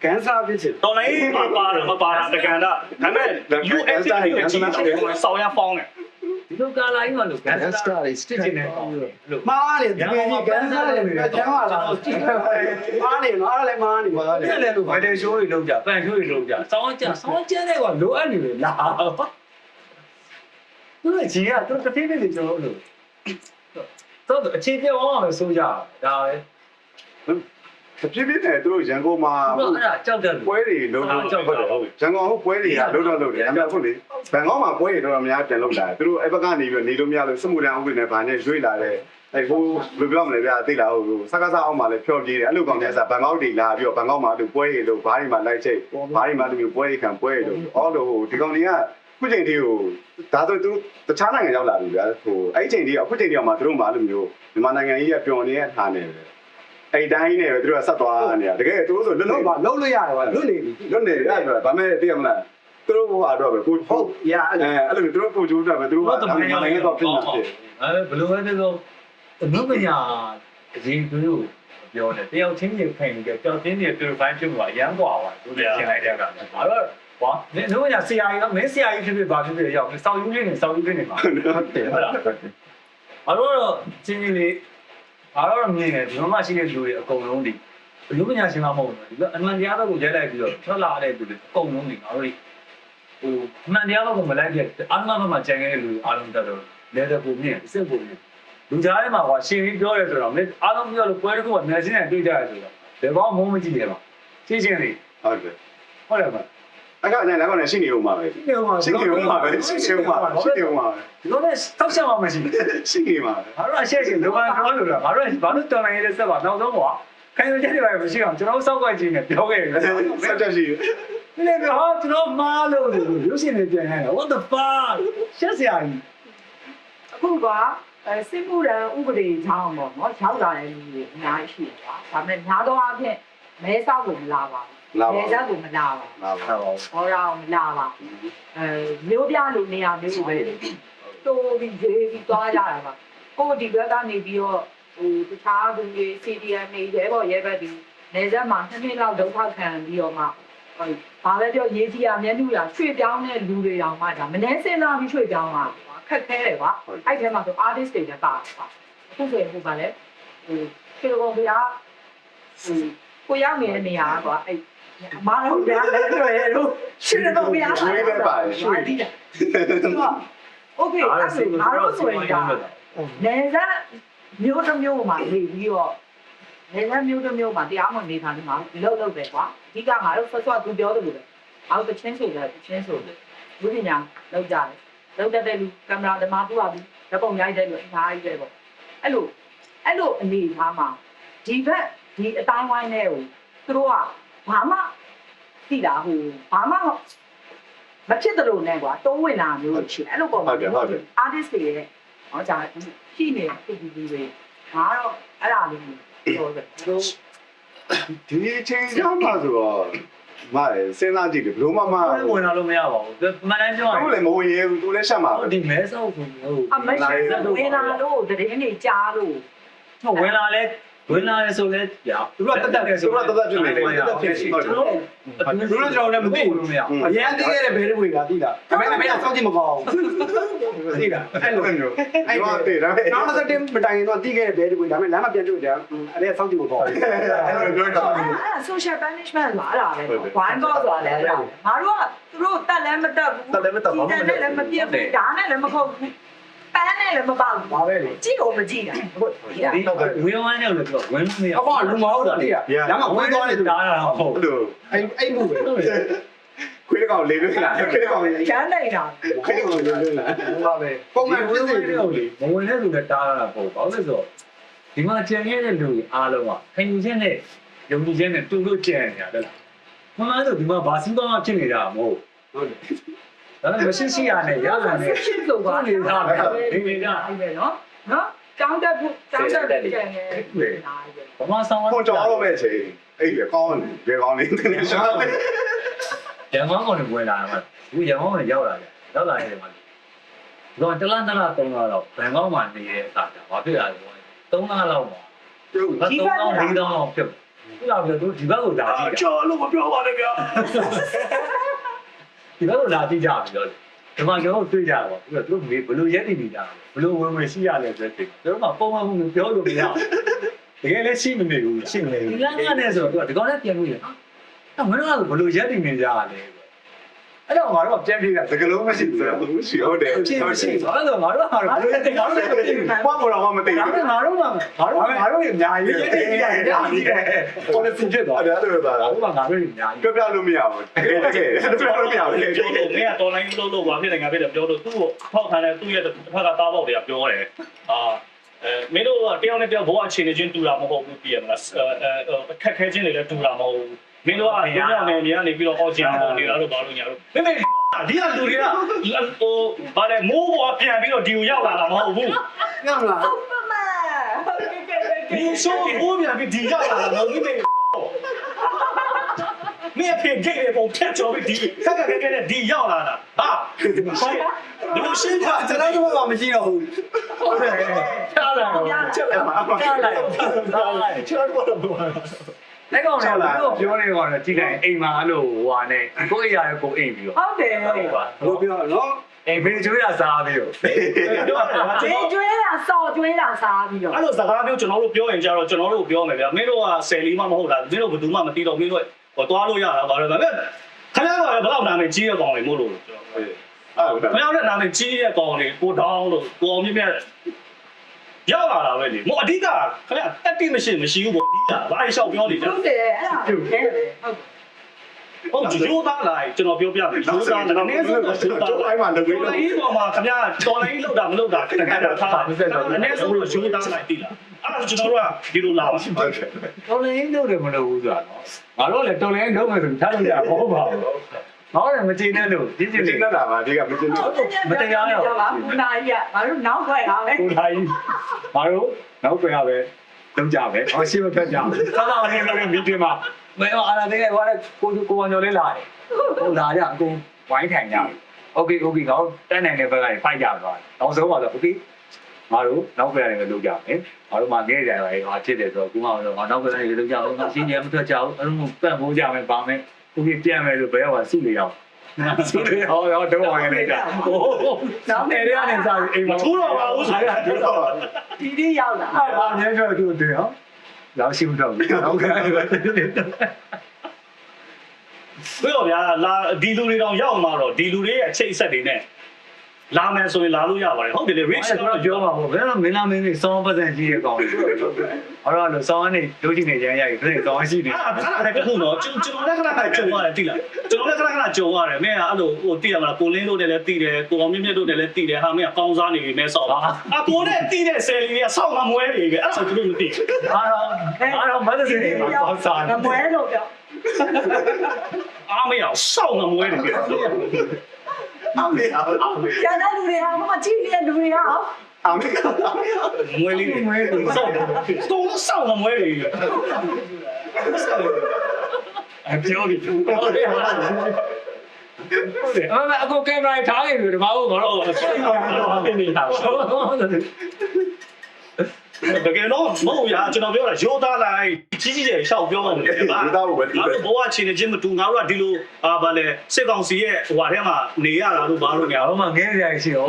ကန်ဆာဖြစ်ချင် တော်လိုင်းမှာပါတယ်မပါတာတကန်တာဒါပေမဲ့ UNC ရဲ့ကြီးဆောင်းရဖောင်းတယ် ဒီလိုကာလာကြီးမှလို့ဂန်စတာတွေစတစ်နေတယ်လို့ မားလေဒီနေ့ကန်ဆာတွေကျမ်းပါလားကြည့်မားနေနော်အားလည်းမားနေပါ အဲ့လည်းလို့ဗိုင်တယ်ရှိုးတွေလုပ်ကြပန်ရှိုးတွေလုပ်ကြစောင်းကြတဲ့ကလိုအပ်နေလေလာသူကကြီးကသူတစ်သေးလေးကျွန်တော်လို့တော့အခြေပြောင်းအောင်ဆိုကြဒါပဲ ပြပြနဲ့သူတို့ရန်ကုန်မှာ အဲ့ဒါကြောက်တယ် ပွဲတွေလုံးလုံးကြောက်တယ်ရန်ကုန်ဟုတ်ပွဲတွေကလုံးလုံးလုပ်တယ်အများဆုံးလေဘန်ကောက်မှာပွဲတွေတော့များပြန်လုပ်လာတယ်သူတို့အဲ့ဘက်ကနေပြီးနေလို့မရလို့စမှုတန်းဥပဒေနဲ့ဗာနဲ့ရွေ့လာတယ်အဲ့ဟိုဘယ်လိုပြောမလဲဗျာသိလားဟိုစကားစားအောင်မှလည်းဖြောပြေးတယ်အဲ့လိုကောင်တွေအစားဘန်ကောက်တွေလာပြီးတော့ဘန်ကောက်မှာသူပွဲတွေလို့ဘားတွေမှာလိုက်ချိတ်ဘားတွေမှာသူမျိုးပွဲတွေခံပွဲတွေလို့အော်လို့ဟိုဒီကောင်တွေကခုချိန်ထိဟိုဒါဆိုသူတခြားနိုင်ငံရောက်လာပြီဗျာဟိုအဲ့ချိန်ထိအခုချိန်ထိမှသူတို့မှအဲ့လိုမျိုးမြန်မာနိုင်ငံကြီးကပျော်နေတဲ့ထားနေတယ်အဲ့တိုင်းနဲ့သူတို့ကဆက်သွားနေတာတကယ်သူတို့ဆိုလွတ် လုံးပါလုံးလို့ရတယ်ကွာလွတ်နေပြီ လွတ်နေတယ်အဲ့ဒါဗာမဲ့သိရမလားသူတို့ဟိုဟာတော့ပဲကို ဟုတ်ရအဲ့ အဲ့လိုသူတို့ကိုကြိုးတာပဲသူတို့ကနိုင်ငံတော့ပြင်နေတယ် အဲ့ဘလိုပဲပြောအနုပညာအရင်သူတို့ပြောတယ်တယောက်ချင်းချင်းဖိန်ကြကြောက်ချင်းချင်း purify ဖြစ်မှာအရန်กว่าပါသူတွေရှင်းလိုက်တဲ့ကလည်းဘာလို့ကွာအနုပညာဆရာကြီးကမင်းဆရာကြီးဖြစ်ဖြစ်ဘာဖြစ်ဖြစ်ရောက်စောက်ယူလေးနေစောက်ယူလေးနေပါဟုတ်လားဘာလို့ချင်းချင်းလေးဘာလို့မြင်နေဒီမှာရှိတဲ့လူတွေအကုန်လုံးဒီအနုပညာရှင်မှမဟုတ်ဘူးဒီအမှန်တရားဘက်ကိုရဲလိုက်ပြီးတော့ထွက်လာတဲ့လူတွေအကုန်လုံးဒီငါတို့ဟိုအမှန်တရားဘက်ကိုမလိုက်ပြအာမဘက်မှာကြံခဲ့တဲ့လူအားလုံးတက်တော့လဲတဲ့ပုံမြင်အစ်စ်ပုံမြင်လူကြားထဲမှာကရှင်ပြီးပြောရဲဆိုတော့မင်းအားလုံးပြောလို့ပွဲတစ်ခုကမျက်စိနဲ့တွေ့ကြရဆိုတော့ဘယ်ကောမုန်းမကြည့်ရပါရှင်းရှင်းလေး ဟုတ်တယ် ဟုတ်တယ်မ အဲ့ကအနိုင်လည်းကနေရှိနေဦးမှာပဲ ဒီကောင်က ရှိနေဦးမှာပဲရှိနေဦးမှာရှိနေဦးမှာပဲ ဒီလိုနဲ့တောက်ချက်မှမရှိဘူး ရှိနေမှာပဲ ငါတို့အရှက်ရှင်လောကပြောလို့လားငါတို့ဘာလို့တော်နိုင်ရတဲ့ဆက်ပါနောက်ဆုံးကွာခိုင်ရတဲ့တွေပဲမရှိအောင်ကျွန်တော်စောက်ွက်ကြီးနဲ့ပြောခဲ့တယ် ဆက်ချက်ရှိ ဒီလေပြောကျွန်တော်မားလို့ရုပ်ရှင်တွေပြန်ရတယ် what the fuck ရှက်စရာကြီး အခုကစစ်မှုရန်ဥပဒေချောင်းပေါ့နော်ချောင်းလာတဲ့လူတွေအများကြီးရှိတယ်ကွာဒါပေမဲ့များသောအားဖြင့်မဲဆောက်ကိုမလာပါဘူးမဲဆောက်ကိုမလာပါဘူး လာပါ ဟောတော့မလာပါဘူးမျိုးပြလူနေရာမျိုးပဲတိုးပြီးရေးပြီးသွားကြတာပါကိုဒီဘက်ကနေပြီးတော့ဟိုတခြားသူတွေ CDM တွေရဲဘော်ရဲဘက်တွေနေဆက်မှာ2နှစ်လောက်ဒုက္ခခံပြီးတော့မှဘာပဲပြောရေးကြီးရမျက်နှာရရွှေ့ပြောင်းတဲ့လူတွေတောင်မှဒါမနှဲစဉ်းစားပြီးရွှေ့ပြောင်းတာခက်ခဲတယ်ကွာအဲ့ထဲမှာဆို artist တွေလည်းပါကွာအခုဆိုရင်ဟိုပါလေဟိုခေကောင်ဗျာဟို ကိုရောက်နေတဲ့နေရာကွာအဲ့မာတော့ဗျာလည်းတွေ့ရလို့ရှင်းတော့ဗျာရွှေလည်းပါတယ်ရွှေတီးတယ်โอเคအဲ့ဒါငါတို့ဆိုရင်ဒါနေစားမျိုးတစ်မျိုးမှာနေပြီးတော့နေစားမျိုးတစ်မျိုးမှာတရားမဝင်နေထားတယ်မှာလောက်တယ်ကွာအဓိကငါတို့ဆွတ်သူပြောတယ်လို့ပဲငါတို့တချင်းဆိုတယ်တချင်းဆိုတယ်လူပညာလောက်ကြတယ်လောက်တဲ့လူကင်မရာသမားပြပါပြီဓာတ်ပုံရိုက်တဲ့လူအများကြီးပဲပေါ့အဲ့လိုအနေထားမှာဒီဘက်ဒီအတိုင်းဝိုင်းနဲ့ကိုသူတို့ကဘာမှသိတာဟိုဘာမှမဖြစ်တယ်လို့နဲ့ကွာတိုးဝင်လာမျိုးရှိအဲ့လိုပုံမှာ artist တွေရဲ့ဟောကြာရှိနေတဲ့ PPT တွေငါတော့အဲ့ဒါလေးပြောတယ်တို့ ဒီချိန်ကျမှဆိုတော့မားစဉ်းစားကြည့်တယ်ဘလို့မဝင်လာလို့မရပါဘူးမှန်တိုင်းပြောရရင် သူလည်းမဝင်ရဘူးသူလည်းရှက်မှာပဲ ဒီမဲဆောက်ဆိုဟုတ် အမရှိဝင်လာလို့တရင်နေကြားလို့ ဝင်လာလဲဆိုလဲကြာသူကတက်ခဲ့ဆို သူကတသက်ဖြစ်နေတယ်တသက်ဖြစ်ရှိတော့ ကျွန်တော်လည်းမသိဘူးလို့မရ အရင်သိခဲ့တဲ့ဘဲတွေလားသိလားအမေကစောင့်ကြည့်မကောင်းဘူးသိလားအဲ့လို မျိုးအဲ့တော့တည်ဒါပေမဲ့ နောက်တစ်တင်မတိုင်ရင်တော့သိခဲ့တဲ့ဘဲတွေဒါပေမဲ့လမ်းမပြန်တွေ့ကြအဲ့ဒါစောင့်ကြည့်မကောင်းဘူး အဲ့လိုပြောတာ အဲ့ social punishment လာတာပဲဝိုင်းတော့ဆိုတာလည်းအဲ့ဒါငါတို့ကသူတို့တက်လည်းမတက်ဘူးတက်လည်းမတက်ဘူးနဲ့လည်းမပြည့်ဘူးဒါနဲ့လည်းမခုတ်ဘူးပန်းနဲ့လည်းမပေါဘူး ပါပဲလေ ကြည့်ကိုမကြည့်တာဟုတ်ဒီက ဒီဝင်ဝမ်းနဲ့လို့ပြောဝင်လို့မရ အခုကလူမဟုတ်တာလေလမ်းမဝင်သွားတယ်သူ တားတာဟုတ် အဲ့လို အဲ့မှုပဲ ခွေးကောင်လေးလွတ်လာခွေးကောင်လေး ကျန်းနေတာ ခွေးကောင်လေးလွတ်လာ ပါပဲပုံမှန်ဖြစ်နေတယ် လို့လေမဝင်တဲ့လူနဲ့တားတာပေါ့ဘာလို့လဲဆိုတော့ဒီမှာကြံရတဲ့လူအားလုံးကခင်ယူခြင်းနဲ့ယုံကြည်ခြင်းနဲ့တူလို့ကြံနေရတယ်လားမှန်မှန်ဆိုဒီမှာဘာစီးပွားမှဖြစ်နေတာမဟုတ် ဟုတ်တယ် ဒါပေမဲ့မရှိရတယ်ရလာတယ် ရှင်းလို့ပါ နေသားပဲဒီနေက အဲ့ပဲနော်ကျောင်းတက်ဖို့ကျောင်းတက်ကြံနေတယ် ဘာမှဆောင်း ခွန်ကြော်တော့မဲ့ချိန်အဲ့ဒီကောင်းတယ်ကောင်းနေတယ်ရှားတယ် ရန်ကုန်ကနေဝင်လာတာဒီရန်ကုန်ကနေရောက်လာတယ်ရောက်လာတယ်မှာဒီတော့တလား3လတော့ဘန်ကောက်မှာနေရတာဘာဖြစ်လာလဲ3လလောက်မှာဒီဘက်3လ4လောက်ဖြစ်ပြီလာပြီးတော့ဒီဘက်ကိုလာကြည့် ကျော်လို့မပြောပါနဲ့ဗျာ ဒီဘက်ကိုလာကြည့်ကြပြီးတော့ဒီမှာကျွန်တော်တွေ့ကြတော့ပြီးတော့သူတို့ဘယ်လိုရက်တည်နေကြဘယ်လိုဝင်ရှိရလဲဆိုတဲ့ကျွန်တော်ကပုံမှန်မှုပြောလို့မရတကယ်လည်းရှိမနေဘူးရှိမနေဘူးဒီလမ်းကနေဆိုတော့ဒီကောင်လည်းပြန်လို့ရနော်မင်းတို့ကဘယ်လိုရက်တည်နေကြလဲအဲ့တော့ငါတို့ကပြန်ပြေးတာ တကယ်လို့မရှိဘူးရှိဟုတ်တယ် ဖြစ်မရှိဘူးအဲ့တော့ငါတို့ကဘယ်လိုရက်တည်ငါတို့လည်းမသိဘူး ဘာမှမတော်မှမသိ ဒါ ဘူး ပေမဲ့ငါတို့အများကြီးရက်တည်နေတယ်အားကြီးတယ်ပေါ်နေဖြစ်သွား အဲ့ဒါလိုသာ ငါတို့ကအများကြီး ပြောပြလို့မရဘူးတကယ်ပြောလို့မရဘူး ပြောလို့မင်းကတော်လိုင်းလို့ဘာဖြစ်နေငါဖြစ်တယ်ပြောလို့သူ့ကိုထောက်ခံတယ်သူ့ရဲ့တစ်ဖက်ကတားပေါက်တွေကပြောတယ်မင်းတို့ကတယောက်နဲ့တယောက်ဘဝအခြေအနေချင်းတူတာမဟုတ်ဘူးပြရမလားအခက်ခဲချင်းတွေလည်းတူတာမဟုတ်ဘူးမင်းတို့ကဘုရားနယ်မြေကနေပြီးတော့အော်ဂျင်ပေါ်နေတာလို့ဘာလို့ညာလို့မင်းဒီကလူတွေကဟိုဗါလေမိုးပေါ်ပြန်ပြီးတော့ဒီကိုရောက်လာတာမဟုတ်ဘူး ငါမလား မမဟုတ်ကဲ့ ဒီဆိုမိုးပြန်ပြီးဒီရောက်လာတာမဟုတ်ဘူးမင်းအဖေဂိတ်ရဲ့ပုံဖြတ်ကျော်ပြီးဒီခက်ခက်ခဲခဲနဲ့ဒီရောက်လာတာဟာဒီလိုရှင်းတာ ကျွန်တော်တို့ကမရှိတော့ဘူး ဟုတ်တယ်ချားလာတော့ ချက်လာမှာ ချားလာချားတော့လက်ကောင်လည်းတို့ပြောနေတော့ကြည့်လိုက်အိမ်မှာအဲ့လိုဟွာနဲ့ကိုယ့်အရာကိုကိုအိမ်ပြီးတော့ ဟုတ်တယ် ဟုတ်ပါ ဘယ်လိုပြောနော် အိမ်ဘေးကျွေးတာစားပြီးတော့ ကျွေးတာစော်ကျွေးတာစားပြီးတော့ အဲ့လိုစကားမျိုးကျွန်တော်တို့ပြောရင်ကြတော့ကျွန်တော်တို့ပြောမယ်ဗျာမင်းတို့ကဆယ်လီမှမဟုတ်တာမင်းတို့ဘယ်သူမှမသိတော့မင်းတို့ဟောသွားလို့ရတာပါတော့ဒါပေမဲ့ခင်ဗျားကဘယ်လောက်နာမည်ကြီးရကောင်လေမို့လို့ကျွန်တော် အဲ့ ခင်ဗျားနဲ့နာမည်ကြီးရကောင်လေကိုတောင်းလို့ကိုအောင်မြင့်မြတ်ရောက်လာတာပဲလေမို့အဓိကခင်ဗျာတက်တိမရှိဘူးပေါ့အဓိကဘာလျှောက်ပြောနေကြ ဟုတ်တယ်အဲ့ဒါဟုတ်တယ်ဟုတ် ဟုတ်ရိုးသားလိုက်ကျွန်တော်ပြောပြမယ်ရိုးသားတယ်နည်းဆုံးတော့ရိုးသား ကျိုးအိုင်းမှာလုပ်ပြီး တော်လိုင်းပေါ်မှာခင်ဗျာတော်လိုင်းလောက်တာမလောက်တာခင်ဗျာထားတာအနည်းဆုံးတော့ရိုးသားလိုက်တိလားအဲ့ဒါကျွန်တော်တို့ကဒီလိုလာပါ ဟုတ်တယ် တော်လင်းလုပ်တယ်မလုပ်ဘူးဆိုတာနော်ငါတို့လည်းတော်လင်းလုပ်မယ်ဆိုထားလို့ရမဟုတ်ပါဘူးငါလည်းမကြည့်နဲ့လို့ဒီ ကျင်းနေတာပါဒီကမကျင်းဘူး မတရားရပါဘူးနာကြီးကငါတို့နောက်ခွဲတာပဲ ကိုထိုင်ငါတို့နောက်ပြန်ရပဲလုံးကြပဲဟောရှိမဖက်ကြဘူးသာသာလေးလုပ်မီတင်မှာမင်းအားလာတဲ့ဟောတဲ့ကိုဝညော်လေးလာတယ်ဟိုလာကြအကုန်ဝိုင်းထိုင်ကြတယ်โอเคငါတို့တန်းနိုင်တဲ့ဘက်ကနေဖိုက်ကြသွားတယ်နောက်ဆုံးပါတော့โอเคငါတို့နောက်ပြန်လည်းလုပ်ကြမယ်ငါတို့မှငဲကြတယ်ဟာဖြစ်တယ်ဆိုတော့ကူမအောင်တော့ငါနောက်ပြန်လည်းလုပ်ကြအောင်ငါရှင်းနေမထွက်ကြဘူးအဲ့လိုပတ်ဖို့ကြမယ်ပါမယ်โอเคပြန်မယ်လို့ဘယ်ဟောစုနေအောင်စုနေအောင်တော့ဝိုင်းနေတာနောက်နေရတဲ့စားအိမ်မှာ ထိုးတော့ပါဦးဆိုရ ဒီတော့ ဒီဒီရောက်လာ ဟာမြဲပြောသူတယ်ဟော လောက်ရှိမတော့ဘူးဟုတ်ကဲ့ ပြီးတော့ဗျာလာဒီလူတွေတောင်ရောက်မှာတော့ဒီလူတွေရဲ့အချိတ်အဆက်တွေနဲ့လာမယ်ဆိုရင်လာလို့ရပါတယ်ဟုတ်တယ်လေ rich တော့ပြောပါဦးဘယ်တော့မင်းသားမင်းကြီးစောင်းပတ်စံကြီးရဲ့ကောင်အဲ့တော့လို့စောင်းကနေလူကြီးနေကြရိုက်ပြီးစောင်းရှိနေ အဲ့ဒါလည်းတစ်ခုတော့ကျွန်တော်လည်းခဏခဏကြုံရတယ်တိလားကျွန်တော်လည်းခဏခဏကြုံရတယ်မင်းကအဲ့လိုဟိုတိရမလားကိုလင်းတို့နဲ့လည်းတိတယ်ကိုအောင်မြင့်မြတ်တို့နဲ့လည်းတိတယ်ဟာမင်းကကောင်းစားနေပြီမဲဆောက်ပါကိုနဲ့တိတဲ့ဆယ်လီတွေကဆောက်မမွဲနေပြီအဲ့ဒါဆိုသူတို့မသိ အားတော့မတ်စင်နေမှာပေါစား ငမွဲလို့ပြော အားမရဆောက်မမွဲနေပြီ အမေအောင် ကျန်တဲ့လူတွေဟာမကြည့်နေတဲ့လူတွေဟာ အမေက မွဲလေးဆောက်တော့ဆောက်မမွဲနေပြီ အပြောပြီးဟုတ်တယ်အခုကင်မရာထားနေပြီဒီမှာဟုတ်တော့နေတာ တကယ်တော့မဟုတ်ရကျွန်တော်ပြောတာရိုးသားလိုက်ကြီးကြီးကျယ်ရှောက်ပြောမှမလဲဗျာ ဒီသားကိုပဲ ငါတို့ဘဝချင်းနေချင်းမတူငါတို့ကဒီလိုဗာလဲစစ်ကောင်စီရဲ့ဟိုဟာထဲမှာနေရတာလို့ဘာလို့များ ဟိုမှာငဲစရာရှိတော့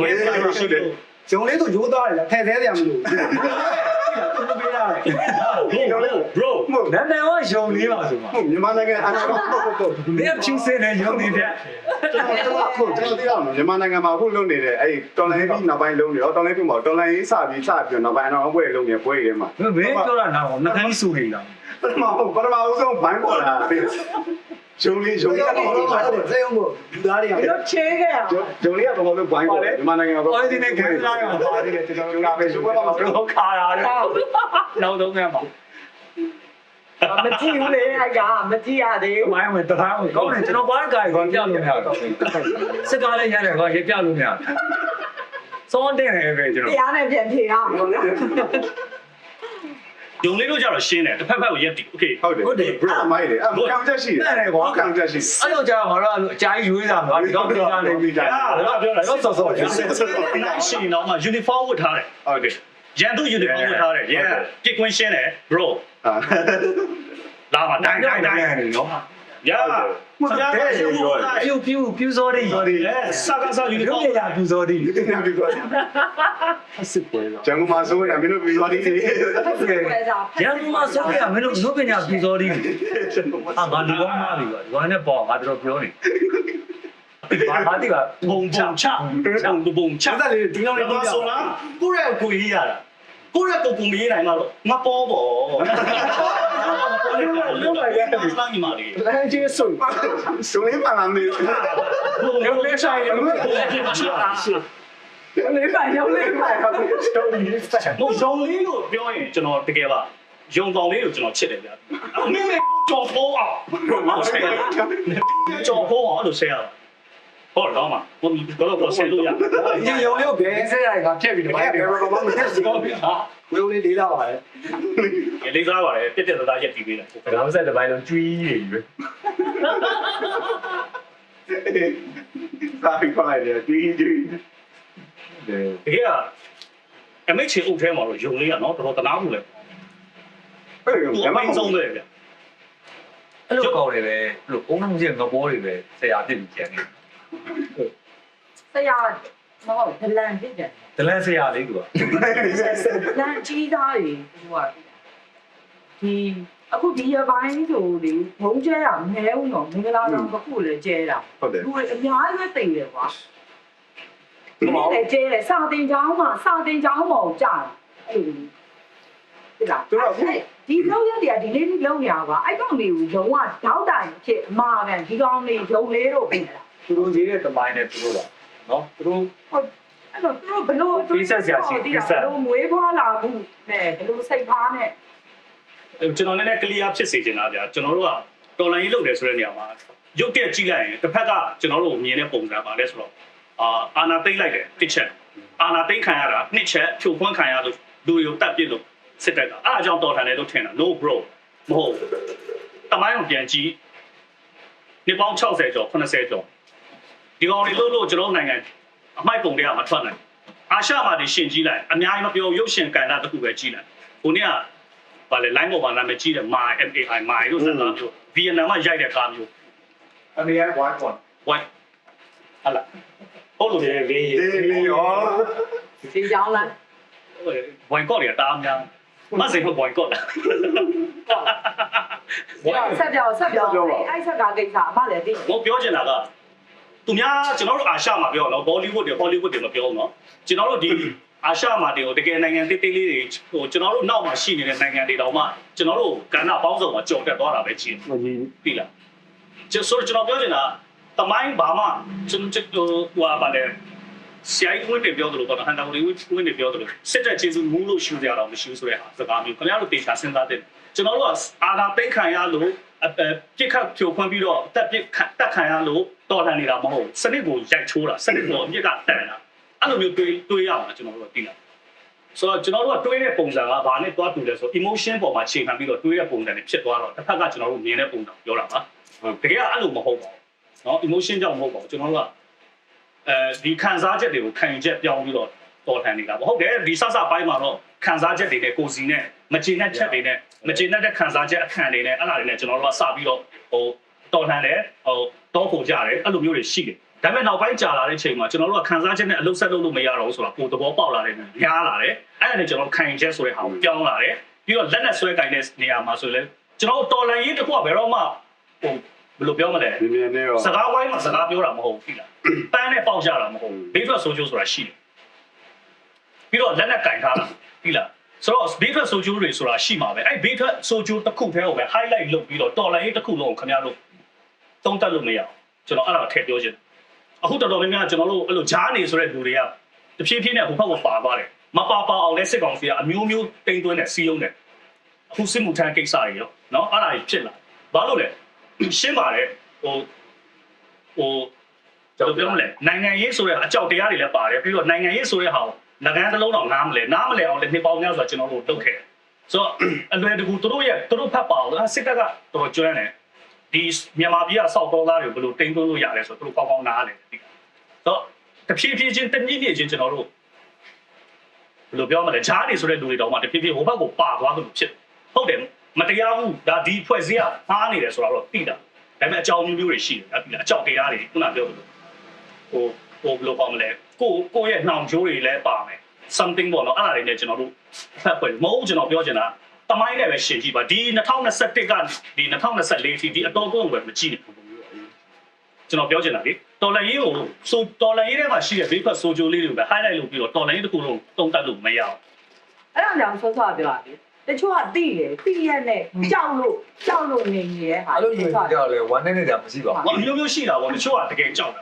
ရှိတယ် ဂျုံလေးဆိုရိုးသားတယ်လားထဲသေးစရာမလိုဘူးသူပေးရတယ် bro နာမည်ကယုံလေးပါဆိုမှာ ဟုတ်မြန်မာနိုင်ငံအနာဟုတ် မင်းဖြူစင်းနေယုံနေပြ ကျွန်တော်သိရအောင်မြန်မာနိုင်ငံမှာအခုလုပ်နေတဲ့အဲ့တော်လိုင်းပြီးနောက်ပိုင်းလုံးနေတော့တော်လိုင်းပြီးမှာတော်လိုင်းစပြီးနောက်ပိုင်းတော့အပွဲလုံးနေပွဲတွေမှာ မင်းပြောတာတော့နှခိုင်းဆူနေတာ ပထမဆုံးဘိုင်းပေါ်လာဂျုံလေး စေုံကိုလူသားတွေက တို့ချေးခဲ့အောင် ဂျုံလေးကတော့ဘိုင်းပေါ်မြန်မာနိုင်ငံမှာ အော်ဒီနေ့ခဲလာရမှာပါတယ်ကျွန်တော်တို့ကပဲsuper မှာတော့ခါရတယ်နောက်တော့ငါမှာ မကြည့်ဘူးလေအဲ့ကမကြည့်ရသေးဘူး ဝိုင်းဝင်တထားဝင်ကောင်းတယ်ကျွန်တော်ဘားကာကိုပြလို့မရတော့စကားလည်းရတယ်ကွာရပြလို့မရစောင်းတင်နေပဲကျွန်တော် တရားနဲ့ပြန်ဖြေရအောင် ဂျုံလေးတို့ကြတော့ရှင်းတယ်တစ်ဖက်ဖက်ကိုရက်တီ okay ဟုတ်တယ် bro မိုက်တယ်အဲ့ခံချက်ရှိတယ်ကွာခံချက်ရှိ အဲ့လိုကြာငါတို့အကြိုင်းရွေးတာမှာဒီတော့ပြတာနေပြီကြာပြောတာတော့စောစော ရှင်တော့မှ uniform ဝတ်ထားတယ် ဟုတ်တယ် ရန်သူ uniform ဝတ်ထားတယ် yeah ပြစ်ကွင်းရှင်းတယ် bro လာမှာတိုင်းတိုင်းတိုင်း နေနော် yeah ဆရာကပြော ပြူစော်ဒီ စကားစား ရုပ် uniform ရပြူစော်ဒီ ဒီနေ့ပြီးသွားအစ်ပွဲတော့ကျွန်တော်မဆိုးရမင်းတို့ပြီးသွားပြီ ရန်ကုန်မှာဆိုရမင်းတို့ရုပ်ပညာပြူစော်ဒီအာငါဒီကောင်မလေးကွာဒီကောင်နဲ့ပေါ့ငါတို့ပြောနေဘာတိက ဘုံချဘုံချ အဲ့ဒါလေးဒီလောက်လေး တော့ တော့ ဆိုလားကိုယ့်ရဲ့ကိုရေးရတာကိုယ့်ရဲ့ကိုမရေးနိုင်မှာတော့ငါပေါ်ပေါ့လုံးလိုက်ရတယ်ဘာမှမလုပ် လမ်းချင်းစုံ ဂျုံလေးမှလာမေး ရုပ်လေးဆိုင်ရုပ်လေး လေးပါရောက်လေးပါ ဘုံရုံလေးကိုပြောရင်ကျွန်တော်တကယ်ပါရုံကောင်လေးကိုကျွန်တော်ချစ်တယ်ဗျာအမေကြော်ဖိုးအောင်ကြော်ဖိုးအောင်လို့ဆဲရတာဟုတ်တော့မှာဘုံကတော့ဆဲလို့ရ ဒီရုံလေးကိုဘယ် ဆက်ရကဖြက်ပြီးတော့ ဘယ်တော့မှမထက်စီကောင်းပြီဟာဝေုံလေးလေးလာပါတယ် လေးစားပါတယ်ပြက်ပြက်သားသားရက်တီးပေးတယ် ဒါမှဆက်တစ်ပိုင်းလုံးကျွီးနေပြီ စာပြီးဖိုင်တယ်ဒီဒီ တကယ်ကအမိတ်ချေအုပ်ထဲမှာတော့ယုံလေးကနော်တော်တော်တနာမှုလဲ အဲ့ သူ ရ အ မ မိတ်ဆုံးပဲဗျ အဲ့လိုကောင်းတယ်ပဲအဲ့လိုအုံလုံးကြီးငဘောတွေပဲဆရာပြစ်ပြီးကျန်နေ ဆရာမဟုတ်ဒလန်ဖြစ်တယ် ဒလန်ဆရာလေးက လန်ကြီးသားတွေသူကဒီအခုဒီရပိုင်းဆိုလေဘုံကျဲတာမနှဲဘူးတော့မင်္ဂလာဆောင်တစ်ခုလည်းကျဲတာ ဟုတ်တယ် လူတွေအများကြီးပဲတိတ်တယ်ကွာဒီနေ့လည်းကျဲတယ်စာတင်ကျောင်းမှာကြာတာအဲ့လိုဒီလားဒီလောက်ရက်တည်းကဒီလေးလေးလုံးရပါအဲ့ကောင်လေးကိုလုံးဝတောက်တိုင်ဖြစ်အမာကန်ဒီကောင်လေးရုံလေးတို့ပြင်တာ သူတို့ရေးတဲ့တမိုင်းနဲ့သူတို့ပါနော်သူတို့ ဟုတ်အဲ့တော့သူတို့ဘလို့ဘလို့မွေးဖွားလာမှုနဲ့ဘလို့စိတ်ဖားနဲ့ ကျွန်တော်လည်း clear ဖြစ်စေချင်တာဗျာကျွန်တော်တို့ကတော်လိုင်းရေးလုပ်တယ်ဆိုတဲ့နေရာမှာရုပ်တက်ကြည့်လိုက်ရင်တစ်ဖက်ကကျွန်တော်တို့မြင်တဲ့ပုံစံပါလဲဆိုတော့အာနာသိမ့်လိုက်တယ်တစ်ချက်အာနာသိမ့်ခံရတာနှစ်ချက်ဖြိုခွန်းခံရလို့လူတွေကိုတတ်ပြစ်လို့စစ်တပ်ကအားအကြောင်းတော်ထန်တယ်လို့ထင်တာ no bro မဟုတ်တမိုင်းကိုပြန်ကြည့်ဒီပေါင်း60ကျော်80ကျော်ဒီကောင်တွေလို့ကျွန်တော်နိုင်ငံအမိုက်ပုံတွေကမထွက်နိုင်အာရှမှာဒီရှင်ကြီးလိုက်အများကြီးမပြောရုပ်ရှင်ကန်တာတခုပဲကြီးလိုက်ကိုနေ့ကဗာလေ line ပေါ်မှာနာမည်ကြီးတယ် MAI မိုင်လို့စကားမျိုးဗီယက်နမ်မှာရိုက်တဲ့ကားမျိုး အနေနဲ့ one point white ဟာလားဟုတ်လို့လေ ဒီရော ဒီကြောင်းလား ဝိုင်ကော့တွေကတားများ မစိန်ကို boycott လာ ဆက်ပြောအဲ့ဆက်ကကိစ္စအမလည်းသိ 我ပြောချင်တာကသူများကျွန်တော်တို့အာရှမှာပြောတော့ Bollywood တွေ Hollywood တွေမပြောဘူးเนาะကျွန်တော်တို့ဒီအာရှမှာတွေကိုတကယ်နိုင်ငံတိတ်တိတ်လေးတွေဟိုကျွန်တော်တို့နောက်မှာရှိနေတဲ့နိုင်ငံတွေတောင်မှကျွန်တော်တို့ကဏ္ဍပေါင်းစုံမှာကြော်တက်သွားတာပဲကြည့်ပြီလားကျွန်တော်ပြောချင်တာတမိုင်းဘာမှကျွန်တော်ဟိုပါလေဆရာကြီးဝင်တယ်ပြောသလိုပေါ့နော်ဟန်တာကိုဝင်တယ်ပြောသလိုစစ်တဲ့ခြေစုမူးလို့ရှူကြရတော့မရှိဘူးဆိုတဲ့ဟာစကားမျိုးခင်ဗျားတို့တေချာစဉ်းစားတဲ့ကျွန်တော်တို့ကအာသာသိခံရလို့ပြစ်ခတ်ဖြိုခွင်းပြီးတော့တက်ခံရလို့တော်လှန်နေတာမဟုတ်စနစ်ကိုရိုက်ချိုးတာစနစ်ကိုအမြစ်ကတန်တာအဲ့လိုမျိုးတွေးရအောင်ကျွန်တော်တို့ကသိလာဆိုတော့ကျွန်တော်တို့ကတွေးတဲ့ပုံစံကဘာနဲ့တွားတူလဲဆို emotion ပေါ်မှာချိန်ခံပြီးတော့တွေးတဲ့ပုံစံတွေဖြစ်သွားတော့တစ်ဖက်ကကျွန်တော်တို့မြင်တဲ့ပုံစံပြောတာပါတကယ်ကအဲ့လိုမဟုတ်ပါဘူးเนาะ emotion ကြောင့်မဟုတ်ပါဘူးကျွန်တော်တို့ကဒီခံစားချက်တွေကိုခံယူချက်ပြောင်းပြီးတော့တော်လှန်နေတာပေါ့ဟုတ်တယ်ဒီစပိုင်းမှာတော့ခံစားချက်တွေနဲ့ကိုယ်စီနဲ့မကျေနပ်ချက်တွေနဲ့မကျေနပ်တဲ့ခံစားချက်အခန့်တွေနဲ့အဲ့ဒါတွေနဲ့ကျွန်တော်တို့ကစပြီးတော့ဟိုတော်လှန်တယ်ဟိုတောဖို့ကြတယ်အဲ့လိုမျိုးတွေရှိတယ်ဒါပေမဲ့နောက်ပိုင်းကြာလာတဲ့ချိန်မှာကျွန်တော်တို့ကခံစားချက်နဲ့အလုပ်ဆက်လုပ်လို့မရတော့ဘူးဆိုတာပိုသဘောပေါက်လာတယ်များလာတယ်အဲ့ဒါနဲ့ကျွန်တော်ခံယူချက်ဆိုတဲ့ဟာကိုပြောင်းလာတယ်ပြီးတော့လက်နဲ့ဆွဲကင်တဲ့နေရာမှာဆိုလည်းကျွန်တော်တော်လှန်ရေးတစ်ခုကဘယ်တော့မှဟိုဘယ်လိုပြောမလဲမြင်နေရောစကားဝိုင်းမှာစကားပြောတာမဟုတ်ဘူးပြီလားပန်းနဲ့ပေါက်ကြတာမဟုတ်ဘူးဘေးထွက်ဆိုချိုးဆိုတာရှိတယ်ပြီးတော့လက်နဲ့ကင်ထားတာပြီလားဆိုတော့ဘေးထွက်ဆိုချိုးတွေဆိုတာရှိမှာပဲအဲ့ဘေးထွက်ဆိုချိုးတစ်ခုတည်းကိုပဲ highlight လုပ်ပြီးတော့တော်လှန်ရေးတစ်ခုလုံးကိုခင်ဗျားတို့သုံးသပ်လို့မရအောင်ကျွန်တော်အဲ့ဒါထည့်ပြောချင်အခုတော်တော်များများကျွန်တော်တို့အဲ့လိုဂျားနေဆိုတဲ့လူတွေကတဖြည်းဖြည်းနဲ့ဟိုဘက်ကိုပါသွားတယ်မပါအောင်လဲစစ်ကောင်စီကအမျိုးမျိုးတိမ်သွင်းတဲ့စီးရုံးတယ်အခုစစ်မှုထမ်းကိစ္စတွေရောเนาะအဲ့ဒါကြီးဖြစ်လာဘာလို့လဲရှင်းပါတယ်ဟိုပြောမလဲနိုင်ငံရေးဆိုတဲ့အကြောက်တရားတွေလည်းပါတယ်ပြီးတော့နိုင်ငံရေးဆိုတဲ့ဟာကိုငကန်းတစ်လုံးတော့နားမလဲအောင်လည်းနှစ်ပေါင်းများစွာကျွန်တော်တို့လုပ်ခဲ့ဆိုတော့အလွယ်တကူသူတို့ဖတ်ပါအောင်စစ်တပ်ကတော်ကျွမ်းတယ်ဒီမြန်မာပြည်ကစောက်တော်သားတွေဘယ်လိုတင်းသွင်းလို့ရလဲဆိုတော့သူတို့ကောင်းနားတယ်ဆိုတော့တဖြည်းဖြည်းချင်းတနည်းနည်းချင်းကျွန်တော်တို့ဘယ်လိုပြောမလဲဂျားတွေဆိုတဲ့လူတွေတောင်မှတဖြည်းဖြည်းဟိုဘက်ကိုပါသွားလို့ဖြစ်ဟုတ်တယ်မတရားဘူးဒါဒီဖွဲ့စည်းကမှားနေတယ်ဆိုတော့သိတာဒါပေမဲ့အကြောင်းမျိုးတွေရှိတယ်အကြောက်တရားတွေခုနပြောသလိုဟိုဘယ်လိုပြောမလဲကိုရဲ့နှောင်ကြိုးတွေလည်းပါမယ် something ပေါ့နော်အဲ့ဒါတွေနဲ့ကျွန်တော်တို့ဖတ်ဖွဲ့မဟုတ်ကျွန်တော်ပြောချင်တာတမိုင်းနဲ့ပဲရှင်းကြည့်ပါဒီ2021ကဒီ2024ထိဒီအတော်ကုန်ပဲမကြည့်ဘူးကျွန်တော်ပြောချင်တာလေတော်လန်ရေးကိုဆိုတော်လန်ရေးထဲမှာရှိတဲ့ဘေးဖက်ဆိုဂျိုလေးတွေကိုပဲ highlight လုပ်ပြီးတော့တော်လန်ရေးတစ်ခုလုံးတုံးတက်လို့မရအောင်အဲ့ဒါကြောင့်ဆော့ပြောတာလေတချို့ကတိတယ်တိရက်နဲ့ကြောက်လို့နေနေတဲ့ဟာ အဲ့လိုမျိုးကြောက်လေဝမ်းနဲ့နေတာမရှိပါဘူး အမျိုးမျိုးရှိတာပေါ့တချို့ကတကယ်ကြောက်တ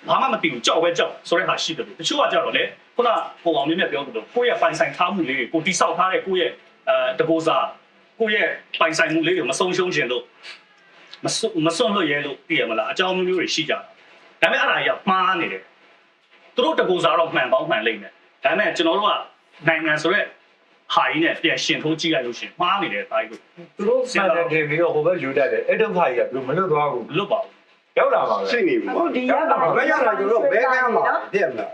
ာဘာမှမသိဘူးကြောက်ပဲကြောက်ဆိုတဲ့ဟာရှိတယ်တချို့ကကြောက်တော့လေခုနဟိုအောင်မြင့်မြတ်ပြောသလိုကိုယ့်ရဲ့ပိုင်ဆိုင်ထားမှုလေးတွေကိုတိဆောက်ထားတဲ့ကိုယ့်ရဲ့တကူစားကိုယ့်ရဲ့ပိုင်ဆိုင်မှုလေးတွေမဆုံးရှုံးခြင်းလို့မစွန့်လွတ်ရဲလို့သိရမလားအကြောင်းမျိုးတွေရှိကြတာဒါပေမဲ့အဲ့ဒါကြီးကမှားနေတယ်သူတို့တကူစားတော့မှန်ပေါင်းမှန်လိမ့်မယ်ဒါပေမဲ့ကျွန်တော်တို့ကနိုင်ငံဆိုရက်ဟာကြီးနဲ့ပြန်ရှင်ထိုးကြည့်လိုက်လို့ရှင်မှားနေတယ်တိုင်းကို သူတို့စတဲ့တင်ပြီးတော့ဟိုဘက်ယူတတ်တယ်အဲ့ဒုက္ခကြီးကဘယ်လိုမလွတ်သွားဘူး လွတ်ပါဘူး ရောက်လာပါပဲ ရှိနေပြီ အခု ပေါ့ ဒီရက်ပါ ဘယ်ရောက်လာကျွန်တော်ဘယ်ကမှာပြည့်မလား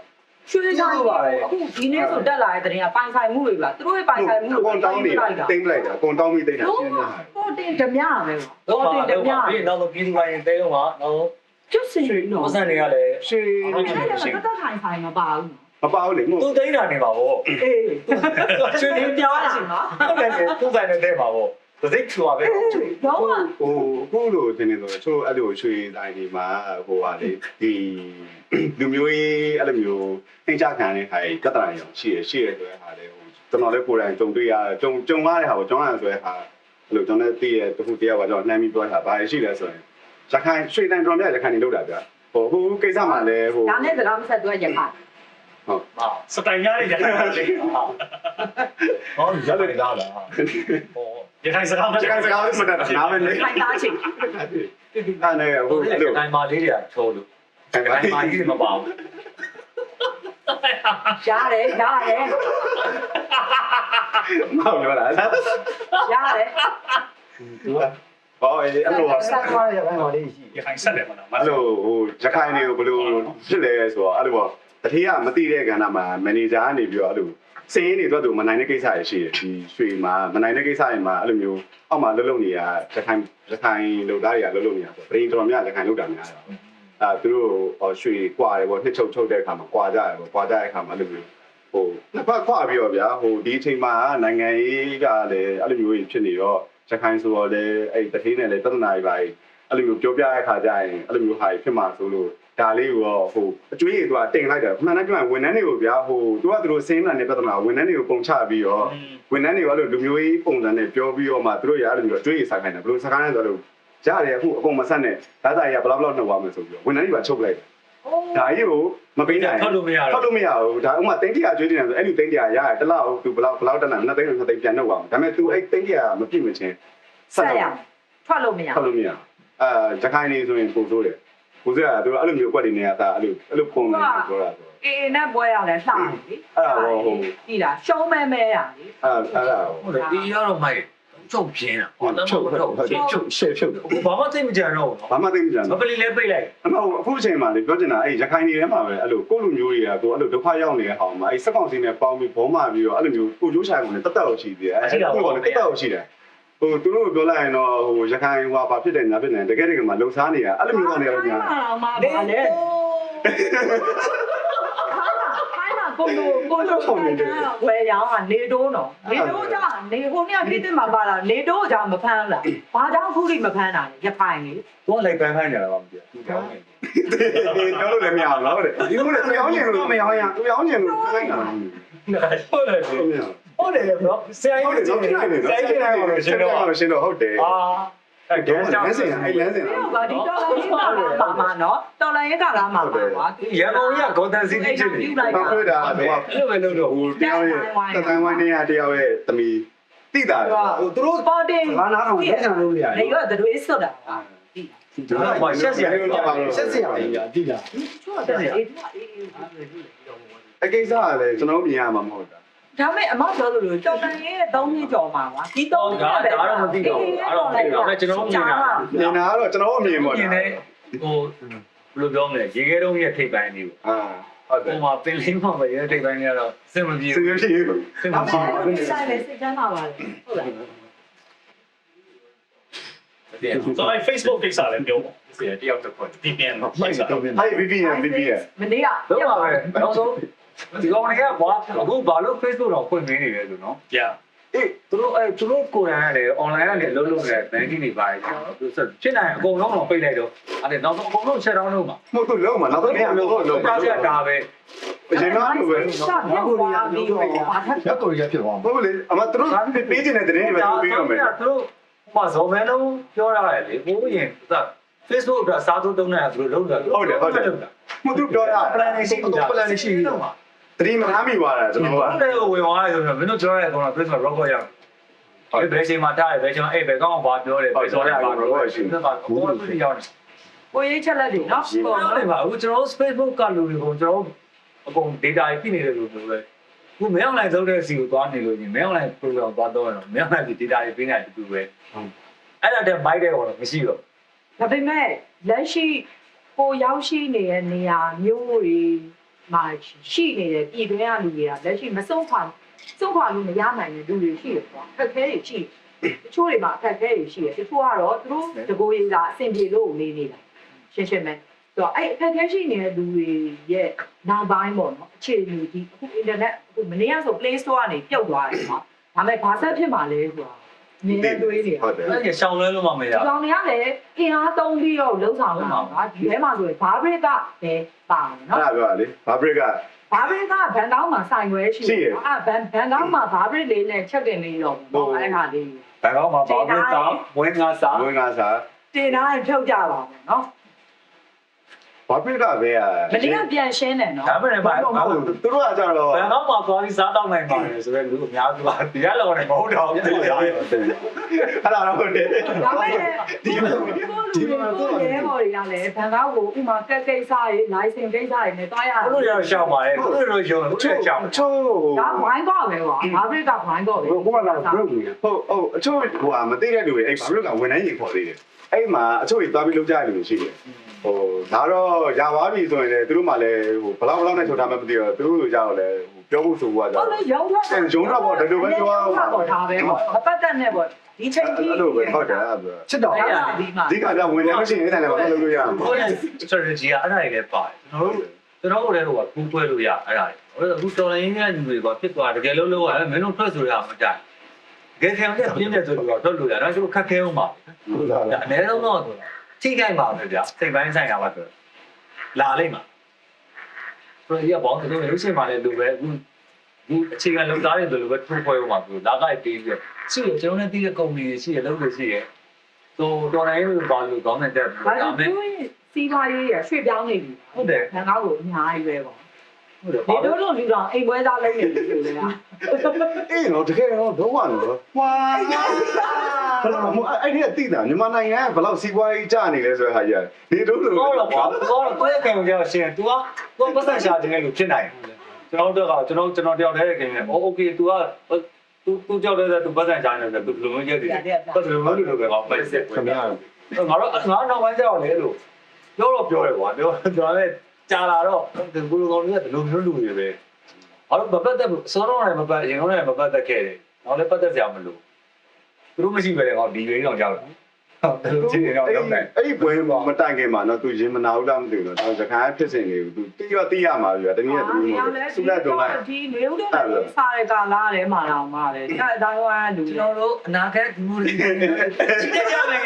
ရွှေချောင်းအခုဒီနေ့ဆိုတက်လာတဲ့တဲ့ကပိုင်ဆိုင်မှုတွေပါသူတို့ရဲ့ပိုင်ဆိုင်မှု ကွန်တောင်းနေတိမ့်လိုက်တာကွန်တောင်းပြီးတိမ့်တာရှင်းနေတာ ဟိုတင်ဓမြပဲ တော့တင်တယ်ဗျာပြီးနောက်တော့ပြည်သူပိုင်းတဲတော့နောက် ကျွတ်စင်နော် ပစံတွေကလည်း ရှင်း အဲ့ဒါကတက်ထိုင်ဆိုင်မပါဘူး မပါဘူးလေမို့ သူသိနေတာနေပါဗော အေး ရွှေနေပြောတာနော်ဟုတ်တယ်သူဆိုင်နဲ့တဲပါဗောသူသိချူပါပဲ တော့ ဟိုခုလိုတင်နေဆိုချို့အဲ့လိုရွှေတိုင်းဒီမှာဟိုပါလေဒီလူမျိုးရေးအဲ့လိုမျိုးနှိမ့်ချခံတဲ့ခါကြီးကတ္တရာရောရှိရဆိုတဲ့ဟာလေဟိုကျွန်တော်လည်းကိုယ်တိုင်ကြုံတွေ့ရကြုံရတဲ့ဟာကိုကျွန်တော်ဆိုတဲ့ဟာအဲ့လိုကျွန်တော်သိရတခုတယောက်ကကျွန်တော်နှမ်းပြီးပြောတာဘာရှိလဲဆိုရင်ရခိုင်ရွှေတိုင်းတော်များရခိုင်နေလောက်တာဗျာဟိုကိစ္စမှလည်းဟို ဒါနဲ့စကားမဆက်တော့ရခိုင် ဟုတ် ဟာ စတိုင်ရတဲ့ရခိုင်လေး ဟောရတယ်လားဟော ရခိုင်စကားမ ရခိုင်စကားလေးမတတ်တာနားပဲလေ ခိုင်သားချင်း အဲ့နဲ့ဟိုအဲ့လို တိုင်းမာလေးတွေကချိုးလို့တိုင်းမာကြီးတွေမပါဘူး ရတယ် မောင်ပြောတာ ရတယ် ဟောအဲ့လို ဆက်သွားရပိုင်းပါလေးရှိ ရခိုင်ဆက်တယ်မလားမ အဲ့လိုဟိုရခိုင်တွေကိုဘယ်လိုဖြစ်လဲဆိုတော့အဲ့လိုပေါ့တတိယမသိတဲ့ကဏ္ဍမှာမန်နေဂျာကနေပြီးတော့အဲ့လိုစင်းရင်းတွေတော့သူမနိုင်တဲ့ကိစ္စတွေရှိတယ်ဒီရွှေမှာမနိုင်တဲ့ကိစ္စတွေမှာအဲ့လိုမျိုးအောက်မှာလှုပ်နေရရခိုင်လုပ်သားတွေကလှုပ်နေရဆိုဗရင်တော်များရခိုင်လုပ်တာများတယ်သူတို့ရွှေကွာတယ်ပေါ့နှစ်ချုပ်တဲ့အခါမှာကွာကြတယ်ပေါ့ကွာကြတဲ့အခါမှာအဲ့လိုမျိုး ဟိုနှစ်ဖက်ခွာပြီးတော့ဗျာဟိုဒီအချိန်မှာနိုင်ငံရေးကလည်းအဲ့လိုမျိုးဖြစ်နေတော့ရခိုင်ဆိုတော့လည်းအဲ့တတိနဲ့လည်းပြဿနာတွေပါအဲ့လိုမျိုးပြောပြတဲ့ခါကျရင်အဲ့လိုမျိုးဟာဖြစ်မှာဆိုလို့ဒါလေးကိုဟိုအကျွေးတွေသူကတင်လိုက်တယ်မှန်တယ်ပြောရင်ဝန်ထမ်းတွေကိုဗျာဟိုသူကသူတို့စင်းလာတဲ့ပြဿနာဝန်ထမ်းတွေကိုပုံချပြီးတော့ဝန်ထမ်းတွေကအဲ့လိုလူမျိုးရေးပုံစံနဲ့ပြောပြီးတော့မှသူတို့ရအဲ့လိုမျိုးအကျွေးတွေစားခိုင်းတယ်ဘယ်လိုစားခိုင်းလဲဆိုတော့ရတယ်အခုအကုန်မဆက်နဲ့ဒါသာရဘလောက်နှုတ်သွားမယ်ဆိုပြီးတော့ဝန်ထမ်းတွေပါချုပ်လိုက်တယ်ဒါကြီးကိုမပေးနိုင်ဘူးထောက်လို့မရဘူးဒါဥမာတင်းတရာကျွေးတင်တယ်ဆိုအဲ့ဒီတင်းတရာရတယ်တလောက်သူဘလောက်တက်နိုင်2သိန်း2သိန်းပြန်နှုတ်အောင်ဒါပေမဲ့ तू အဲ့တင်းတရာမပြည့်မချင်းဆက်ရထွက်လို့မရရခိုင်နေဆိုရင်ပုံစိုးတယ်ကိုစရသူအဲ့လိုမျိုးကွက်တွေနေရတာအဲ့လိုပုံနေပြောတာဆိုအေးနဲ့ပွဲရတယ်လှတယ်လေအဲ့ဒါဟုတ်ပြီလားရှုံးမဲရလေအဲ့ဒါဟုတ်တယ်ဒီရတော့မိုက်ချုပ်ပြင်းတာဟောတော့ချုပ်ရှေ့ဖြုတ်ဘာမှသိမကြတော့ဘာမှသိမကြတော့မပလီလဲပိတ်လိုက်အမအခုအချိန်မှာလေပြောချင်တာအဲ့ရခိုင်နေထဲမှာပဲအဲ့လိုကိုလူမျိုးတွေကကိုအဲ့လိုဒုက္ခရောက်နေတဲ့ဟောင်းမှာအဲ့စက်ကောင်စီနဲ့ပေါင်းပြီးဘောမပြီးတော့အဲ့လိုမျိုးကိုကျိုးချာကုန်နဲ့တက်တက်ရှိသေးတယ်အဲ့ဒါကိုတက်တက်ရှိတယ်ဟိုသူတို့ပြောလိုက်ရင်တော့ဟိုရခိုင်ဟိုဘာဖြစ်တယ်ညာဖြစ်တယ်တကယ်တကယ်မှာလှုပ်ရှားနေတာအဲ့လိုမျိုးကနေတော့ညာမှာပါလေခိုင်းမှာကိုဝယ်ရောင်းကနေတိုးနော်နေတိုးကြောင့်နေဟိုနေ့ပြည်တင်မှာပါလာနေတိုးကြောင့်မဖမ်းလားဘာကြောင့်ခုထိမဖမ်းတာလဲရခိုင်လေသူကလိုက်ပန်းခိုင်းနေတာပါမသိဘူးသူကြောင်းနေပြောလို့လည်းမရဘူးလားတဲ့ဒီလိုနဲ့ပြောင်းချင်လို့မရောင်းရသူရောင်းချင်လို့ခိုင်းတာဟုတ်တယ်ဟုတ်တယ်နော်ဆရာကြီးဆရာကြီးရှင်းတော့ဟုတ်တယ်အဲ့ဒါလမ်းစဉ်အဲ့လမ်းစဉ်ဟုတ်ပါဒီတော်လိုင်းကပါမှာနော်တော်လိုင်းကလာမှာပါကွာရန်ကုန်ရဂေါတန်စီတီဖြစ်နေဘာဖြစ်တာဟိုအဲ့လိုပဲလို့တော့ဟိုတယောက်ရဲ့တန်ဝိုင်းနေရတယောက်ရဲ့သမီးတိတာဟိုသူတို့ပေါ်တင်ဘာနာတော့လက်ခံလို့ရတယ်လေရောသူတို့အစ်စွတ်တာပါဒီတော့ဘာရှက်စရာကြီးရှက်စရာကြီးတိတာချောတယ်အေးအကိစ္စကလည်းကျွန်တော်မြင်ရမှာမဟုတ်တာဒါမဲ့အမပြောလို့တော်တန်ရဲ့3နှစ်ကျော်မှာကွာဒီ3နှစ်ပဲဒါတော့မသိတော့ဘူးအဲ့တော့မသိတော့ဒါကျွန်တော်မြင်တာမြင်တာကတော့ကျွန်တော်အမြင်ပေါ့မြင်တယ်ဟိုဘယ်လိုပြောမလဲရေခဲတုံးရဲ့ထိပ်ပိုင်းလေးပေါ့ဟုတ်တယ်ဟိုမှာပင်လေးမှာပဲရဲ့ထိပ်ပိုင်းလေးကတော့စင်မပြေဘူးစင်မပြေဘူးစင်မပြေဘူးဆိုင်လေစိတ်ချမ်းသာပါလေဟုတ်လားဆိုတော့ Facebook ကိစ္စလည်းပြောပါဆရာတယောက်တစ်ခွက် VPN မိုက်တော့ VPN မနေ့ကတော့ပါပဲနောက်ဆုံးဒီကောင်တွေကဘာအခုဘာလို့ Facebook တော့ဖွင့်နေနေလဲဆိုနော် Yeah အေးသူတို့ကိုယ်တိုင်ရတယ် online ကနေအလုပ်လုပ်နေတဲ့ banking တွေပါတယ်ဖြစ်နိုင်အကုန်လုံးတော့ပိတ်လိုက်တော့အဲ့ဒါနောက်ဆုံးအကုန်လုံး shut down လုပ်မှာမဟုတ်သူလုံးမှာနောက်ဆုံးပြန်လုံးပြပြဒါပဲအရင်ကလိုပဲရက်ကိုရီးယားပြီးတော့ရက်ကိုရီးယားဖြစ်သွားမှာဟုတ်လေအမသူတို့ပေးခြင်းတဲ့တဲ့တွေပဲပြောပြီးတော့မယ်သူတို့ဟိုဇော်မန်လုံးပြောရတယ်လေဘိုးရင်သူက Facebook အတွက်အစားထိုးတုံးနေတာသူတို့လုပ်တာဟုတ်တယ်မသူပြောတာ plan ရှိတယ် plan ရှိတယ်တတိမထားမိသွားတာကျွန်တော်ကအဲ့ဒါကိုဝင်သွားတယ်ဆိုတော့မင်းတို့ပြောရတဲ့ကောင်က Facebook rock ရအောင်ဘယ်ချိန်မှာထားတယ်ဘယ်ချိန်မှာအဲ့ဘယ်ကောင်ကဘာပြောတယ်ဘယ်စောတယ်ဘာပြောရှိတယ်ဘာကိုယ်ကရောက်တယ်ကိုရေးချက်လက်တွေနော်ဟုတ်တယ်ပါအခုကျွန်တော် Facebook ကလူတွေကိုကျွန်တော်အကုန် data တွေပြနေတယ်လို့ပြောလဲခုမင်း online သုံးတဲ့စီကိုသွားနေလို့ရှင်မင်း online program သွားတော့မင်း online ဒီ data တွေပေးနေတယ်တူပဲအဲ့ဒါတဲ့ byte တဲ့ကောင်တော့မရှိတော့ဒါပေမဲ့လက်ရှိကိုရောက်ရှိနေတဲ့နေရာမျိုးတွေမှာရှိနေတဲ့ပြည်တွင်းကလူတွေကလက်ရှိမဆုံးခွာလို့မရနိုင်တဲ့လူတွေရှိတယ်ပေါ့အခက်အခဲတွေရှိတချို့တွေမှာအခက်အခဲတွေရှိတယ်တချို့ကတော့သူတို့တကိုယ်ရည်ကအဆင်ပြေလို့နေနေတာရှင်းပဲဆိုတော့အဲ့အခက်အခဲရှိနေတဲ့လူတွေရဲ့နောက်ပိုင်းပေါ့နော်အခြေအနေဒီအခု internet အခုမနေ့ကဆို Play Store ကနေပြုတ်သွားတယ်ပေါ့ဒါပေမဲ့ဘာဆက်ဖြစ်မှာလဲဆိုတာနေတွေးနေဟုတ်တယ်အဲ့ရှောင်းလဲလို့မှမရဘူး။ရှောင်းနေရတယ်အင်အားသုံးပြီးတော့လုံးဆောင်လာတာဒီထဲမှာဆိုရင်ဘာဘရစ်ကပဲပါမယ်နော်အဲ့ဒါပြောရလေဘာဘရစ်ကဘန်ကောင်းမှာဆိုင်ွယ်ရှိတယ်။ဘန်ကောင်းမှာဘာဘရစ်လေးနဲ့ချက်တင်လေးတော့ပေါ့အဲ့ဟာလေးဘန်ကောင်းမှာဘာဘရစ်တာဝင်ငါစားတင်ထားရင်ဖြုတ်ကြပါမယ်နော်ဘာပြတာပဲမနေ့ကပြန်ရှင်းတယ်နော်ဒါပေမဲ့ဘာသူတို့ကကြတော့ဘန်ကောက်မှာသွားပြီးစားတောက်နိုင်ပါတယ်ဆိုတော့လူအများစုကဒီကလောက်နဲ့မဟုတ်တော့ဘူးအဲ့ဒါတော့ဟုတ်တယ်ဒါပေမဲ့ဒီရဲဘော်တွေကလည်းဘန်ကောက်ကိုဥမာကက်ကိစ္စတွေလိုင်စင်ကိစ္စတွေနဲ့တွားရတယ်သူတို့ရောရှောက်ပါတယ်သူတို့ရောရှောက်တယ်ချို့ဒါဝိုင်းကောက်ပဲကွာဘာဘရစ်ကဝိုင်းကောက်ပဲဟိုကလာဘရုတ်ကြီးဟုတ်အချို့ဟိုမသိတဲ့လူတွေအဲ့ဘာဘရုတ်ကဝန်ထမ်းကြီးခေါ်သေးတယ်အဲ့မှာအချို့တွေတွားပြီးလုပ်ကြတယ်လို့ရှိတယ်ဟိုဒါတော့ရပါပြီဆိုရင်လည်းသူတို့မှလည်းဟိုဘလောက်နဲ့ချုပ်ထားမှမသိတော့သူတို့ဆိုကြတော့လည်းဟိုပြောဖို့ဆိုဖို့ကကြတော့ဟုတ်လေရုံထွက်ပေါ့ဒီလိုပဲပြောအောင်ပါပေါ့ဒါပဲပေါ့မပတ်သက်နဲ့ပေါ့ဒီချိန်ကြီးအဲ့လိုပဲဟုတ်တယ်ချစ်တော်ဒီကပြဝင်နေလို့ရှိရင်အဲ့ဒါလည်းမလုပ်လို့ရအောင်ဟုတ်တယ် strategy ကအဲ့ဒါတွေလည်းပါတယ်ကျွန်တော်တို့ ကျွန်တော်တို့လည်းဟိုကကူးပွဲလို့ရအဲ့ဒါအခုတော်လိုင်းရဲ့လူတွေကဖြစ်သွားတကယ်လို့လို့မင်းတို့ထွက်ဆိုရမှာကြိုက်တကယ်ခံရပြင်းပြဆိုတော့ထွက်လို့ရတော့သူခက်ခဲအောင်ပါအနည်းဆုံးတော့ထိခိုက်ပါပဲဗျစိတ်ပိုင်းဆိုင်ရာပါဆိုလာလိမ့်မှာဆိုတော့ဒီကဘောင်းတို့ရုပ်ရှင်မှလည်းလူပဲအခုအခြေခံလုံသားတွေဆိုလိုပဲထိုးဖွဲအောင်ပါသူလာကြိုက်ပြီးပြီးရှိရကျွန်တော်နဲ့တည်တဲ့ကုမ္ပဏီတွေရှိရလုပ်လို့ရှိရတော်လိုင်းလို့ပါလို့ကောင်းတဲ့တက်ဒါမဲ့ စီးပွားရေးရရွှေ့ပြောင်းနေပြီ ဟုတ်တယ် ငါကောက်ကိုအများကြီးပဲပေါ့ ဟုတ်တယ် ဒီတို့လိုလူတော်အိမ်ပွဲသားလုပ်နေပြီဆိုလေလား အေးတော့တကယ်တော့တော့ပါလို့ဟွာဘယ်လိုအဲ့ဒီကတိတာမြန်မာနိုင်ငံကဘယ်လောက်စီးပွားရေးကျနေလဲဆိုတဲ့ဟာကြီးဒီတို့လို ဟုတ်လားကွာကိုယ့်ရဲ့ကံကြောင့်ရှင် तू ကကိုယ်ပတ်သက်ရှာခြင်းလို့ဖြစ်နိုင်ကျွန်တော်တို့ကကျွန်တော်တယောက်တည်းခင်ဗျ။ Okay तू က तू ကြောက်တဲ့ तू ပတ်သက်ရှာနေတယ် तू ဘယ်လိုမျိုးကြည့်တယ်။ပတ်သက်လို့လို့ပဲပေါ့ပတ်သက် ခင်ဗျာ ငါနောက်ပိုင်းကျတော့လေလို့ပြောတယ်ကွာပြောလည်းကြာလာတော့ဒီဘလူကောင်တွေကဘယ်လိုမျိုးလူတွေပဲ။ဘာလို့မပတ်သက်ဘူးစောတော့လည်းမပတ်ရင်တော့လည်းမပတ်သက်ခဲ့တယ်။နောက်လည်းပတ်သက်ကြမလို့သူတို့မရှိပဲလေကောင်ဒီလေးတော့ကြောက်တယ်။ဟုတ်တယ်လို့ကြည့်နေတော့ရောက်တယ် အဲ့ဒီပွဲမတိုင်ခင်မှာတော့သူရင်မနာဘူးလားမသိဘူးတော့စကားဖြစ်စဉ်တွေကိုသူတိရမှာပြီတနည်းနဲ့တူလို့စုလက်တော့လိုက် ဒီနေဦးတော့စားရကာလာထဲမှာတော့မှာလေဒါအတိုင်းဝိုင်းလူ ကျွန်တော်တို့အနာဂတ်ဒီမိုရီကြီးတက်ကြမယ်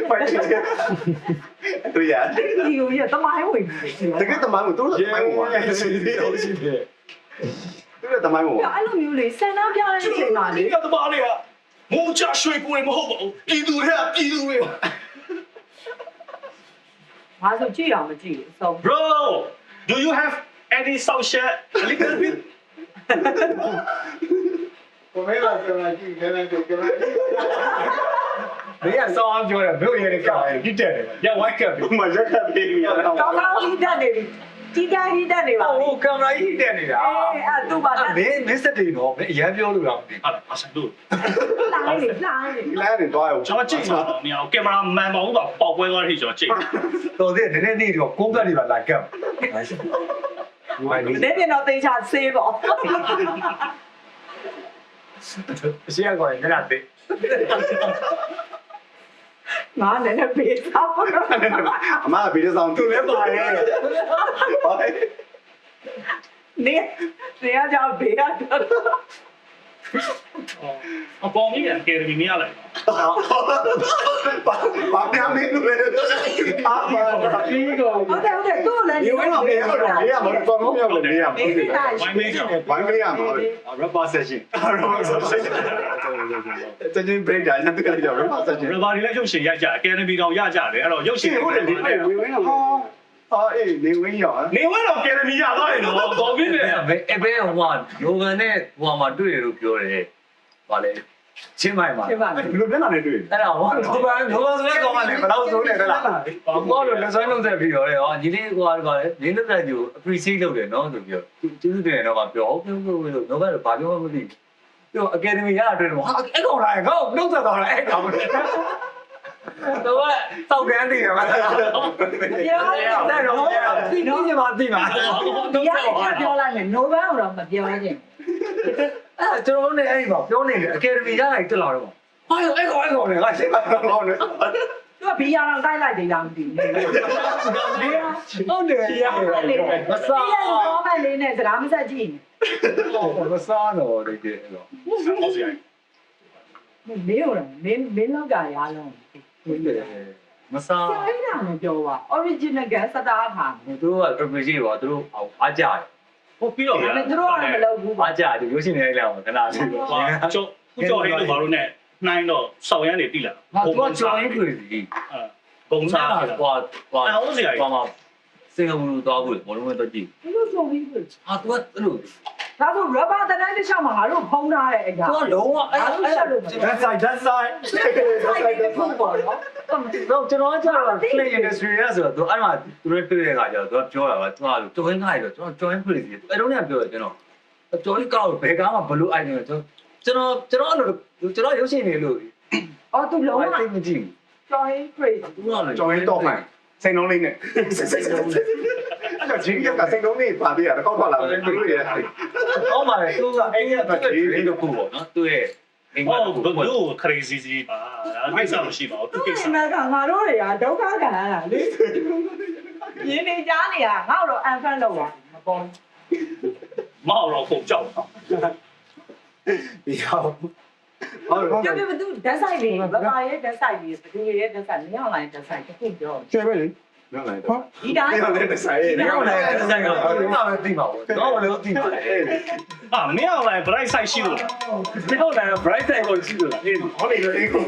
ဖိုက်တင် သူရ ဒီကိုရတမိုင်းဝင်ပြီ တကယ်တမိုင်းကိုသူတို့တမိုင်းကိုပါသူတို့တမိုင်းကိုပါ အဲ့လိုမျိုးလေစံနှပြတဲ့အချိန်မှာလေ ဒီကတမားတွေကမိုးချရွှေကိုမဟုတ်ပါဘူးပြည်သူတွေကပြည်သူတွေ ငါဆိုကြည့်အောင်မကြည့်ဘူးဆုံး Bro, do you have any social a little bit? ကိုမဲလာပြန်လာကြည့်ခဲနေကြခဲနေ မင်းကစောင်းပြောတယ်ဘုတ်ရဲကပြစ်တယ်ရဝိုက်ကပ်ပြီ မရက်ခတ်ပြေးနေရတော့ ကောင်းကောင်းဟိတက်နေပြီကြီးကြဟိတက်နေပါ ဟိုကင်မရာကြီးတက်နေတာ အဲ့သူ့ပါတက် မင်းစက်တင်တော့မင်းအရန်ပြောလို့တော့မသိ Ah, I said, dude. လာနေလာနေ ဒီလမ်းနေတော့အောင် ကျွန်တော်ကြည့်မှာမရအောင်ကင်မရာမှန်ပါဘူးပါပေါက်ပွဲသွားတဲ့ကျွန်တော်ကြည့် တော်သေးတယ်နည်းနည်းတော့ကုန်းကတ်တွေပါလာကပ် နေပြတော့တင်ချဆေးပေါ့ အရှိရကောရင်လည်းတဲ့ ငါလည်းလည်းပေးသားပေါ့ အမကဗီဒီယိုဆောင်သူလည်းပါရဲ့ဟော နေရကြဘေးရတော့ အပေါ်ကြီးအကယ်ဒမီမရလိုက် ဘာပြမင်းတို့လည်းအာပါပြီးတော့ ဟုတ်တယ်သူ့လည်း ဒီဝင်းတော့နေရတော့နေရမှာတော့မပြောလို့နေရမှာ ဒီက ဝိုင်းမေးကြ ဝိုင်းမရမှာ rubber session တကယ် break တာညတူကလေးတော့ reverse ဆက် ရဘာဒီလည်းရုပ်ရှင်ရိုက်ကြအကယ်ဒမီတောင်ရကြတယ်အဲ့တော့ရုပ်ရှင် ဟုတ်တယ်ဒီဝင်းတော့ဟာအေးနေဝင်းရော နေဝဲတော့အကယ်ဒမီရသွားရင်တော့တော်ပြီလေ ဘယ်ဟိုမှာနိုဗန်နဲ့ဟိုမှာတွေ့ရလို့ပြောတယ်ဗာလေချင်းမိုင်မှာ ဖြစ်ပါမယ် ဘယ်လိုပြန်လာနေတွေ့ အဲ့ဒါဟောနိုဗန်ဆိုတဲ့ကောင်ကလည်းဘယ်တော့ဆုံးနေလဲလားဘာလို့လက်ဆွဲလုံးဆက်ပြီးတော့လေဟောညီလေးကွာကွာလေရင်းလက်သက်ကြီးကို appreciate လုပ်တယ်နော်ဆိုပြီးတော့ကျေးဇူးတင်တယ်တော့ကပြောဟုတ်လို့နိုဗန်ကဘာပြောမှမသိပြောအကယ်ဒမီရအတွက်တော့ဟာအဲ့ကောင်လာကောနှုတ်ဆက်သွားတာအဲ့ကောင်တော့တောက်ကန်းတည်ရမှာ ပြောတယ်တော့ ဒီနေ့မှသိမှာ ဒီရပြောလိုက်မယ်နိုဘယ်တော့မပြောခြင်း အဲ့ကျွန်တော်နဲ့အဲ့ဒီမှာပြောနေတယ်အကယ်ဒမီရလိုက်တက်လာတော့ဟာအဲ့ကောင်လည်းငါရှင်းပါတော့လို့ သူကဘီယာတော့တိုက်လိုက်တယ်တောင်မသိဘူး ဟုတ်တယ်ရမစား ဒီကတော့မလေးနဲ့စကားမဆက်ကြည့် မစားတော့တကယ်တော့ ဟုတ်စီရိုက် မင်းရောမင်းလောက်ကရလုံး ဟုတ်တယ်မစား အဲ့ဒါမပြောပါ original gas စတားပါ သူတို့က appreciate ပါသူတို့အားကြတယ် ဟုတ်ပြီးတော့ဗျာ သူတို့ကမလုပ်ဘူးပါ အားကြတယ်ရုပ်ရှင်နေလိုက်အောင်ခဏလေး ကျော်ခုကျော်ဟိလို့ဘာလို့ ਨੇ နှိုင်းတော့စောက်ရမ်းနေတိလာ ဟာသူကကြောင်းရင်းတွေ့စီ ဘုံစား ကွာကွာ ဟုတ်စီရိုက် ကွာမှာစင်ကာပူသွားဖို့ဘောလုံးနဲ့တော့ကြည့် သူတို့ဆိုပြီး ဟာသူကအဲ့လို ဒါဆို rubber တန်းတစ်ချောင်းမှာငါတို့ဖုံးထားတဲ့အဲ့ဒါ သူကလုံးဝအဲ့that's side ဆိုင်တဲ့ဖုံးပါတော့ တော့ကျွန်တော်ကကျတော့ play industry ရဆိုတော့သူအဲ့မှာသူတို့တွေ့တဲ့အခါကျတော့သူကပြောတာပါသူကလို့ join ခိုင်းတော့ကျွန်တော် join play စီအဲ့တော့လည်းပြောတယ်ကျွန်တော် join ကောက်ဘယ်ကားမှာဘလို့ item ကျွန်တော်အဲ့လိုကျွန်တော်ရုပ်ရှင်နေလို့ အော်သူလုံးဝ သိမကြည့် join crazy ဘူးသူကလည်း ကျော်ရင်တော့မှန်စိန်လုံးလေးနဲ့စိန်လုံးလေးအဲ့တော့ဂျင်းကစိန်လုံးလေးပါသေးတာကောက်ထွက်လာတယ်တွေ့ရတယ် ဟောမှာလေသူကအဲ့ဒီတော့ကိုပေါ့နော်သူရဲ့အိမ်မှာ ဟုတ်ဘလို့ crazy ကြီးပါဒါကိစ္စမရှိပါဘူးသူကိစ္စ ဒီမှာကငါတို့တွေကဒုက္ခခံရတာလေ ရင်းနေကြနေတာငါ့တော့အန်ဖန်တော့ပါမပေါ် မောက်တော့ပုံကြောက်နော် ဒီအောင်ဟုတ်တယ် ပြပြတူဓာတ်ဆိုင်လေးဗမာရဲ့ဓာတ်ဆိုင်လေးဘသူရဲ့ဓာတ်ဆိုင်မင်းအောင်လိုင်းဓာတ်ဆိုင်တစ်ခုပြော ကျွဲပဲလေ နော်လိုက် ဟာ ဒီတိုင်း ဒီတော့လည်းဆိုင်နေ ဟုတ်တယ်ဆိုင်ကဘာလို့မှမသိပါဘူးတော့လည်းသိပါလေ အာမင်းအောင်လိုက် bright side ရှိလို့ မင်းတို့လည်း bright side ကိုရှိလို့လား ဟောနေလို့အေးကုန်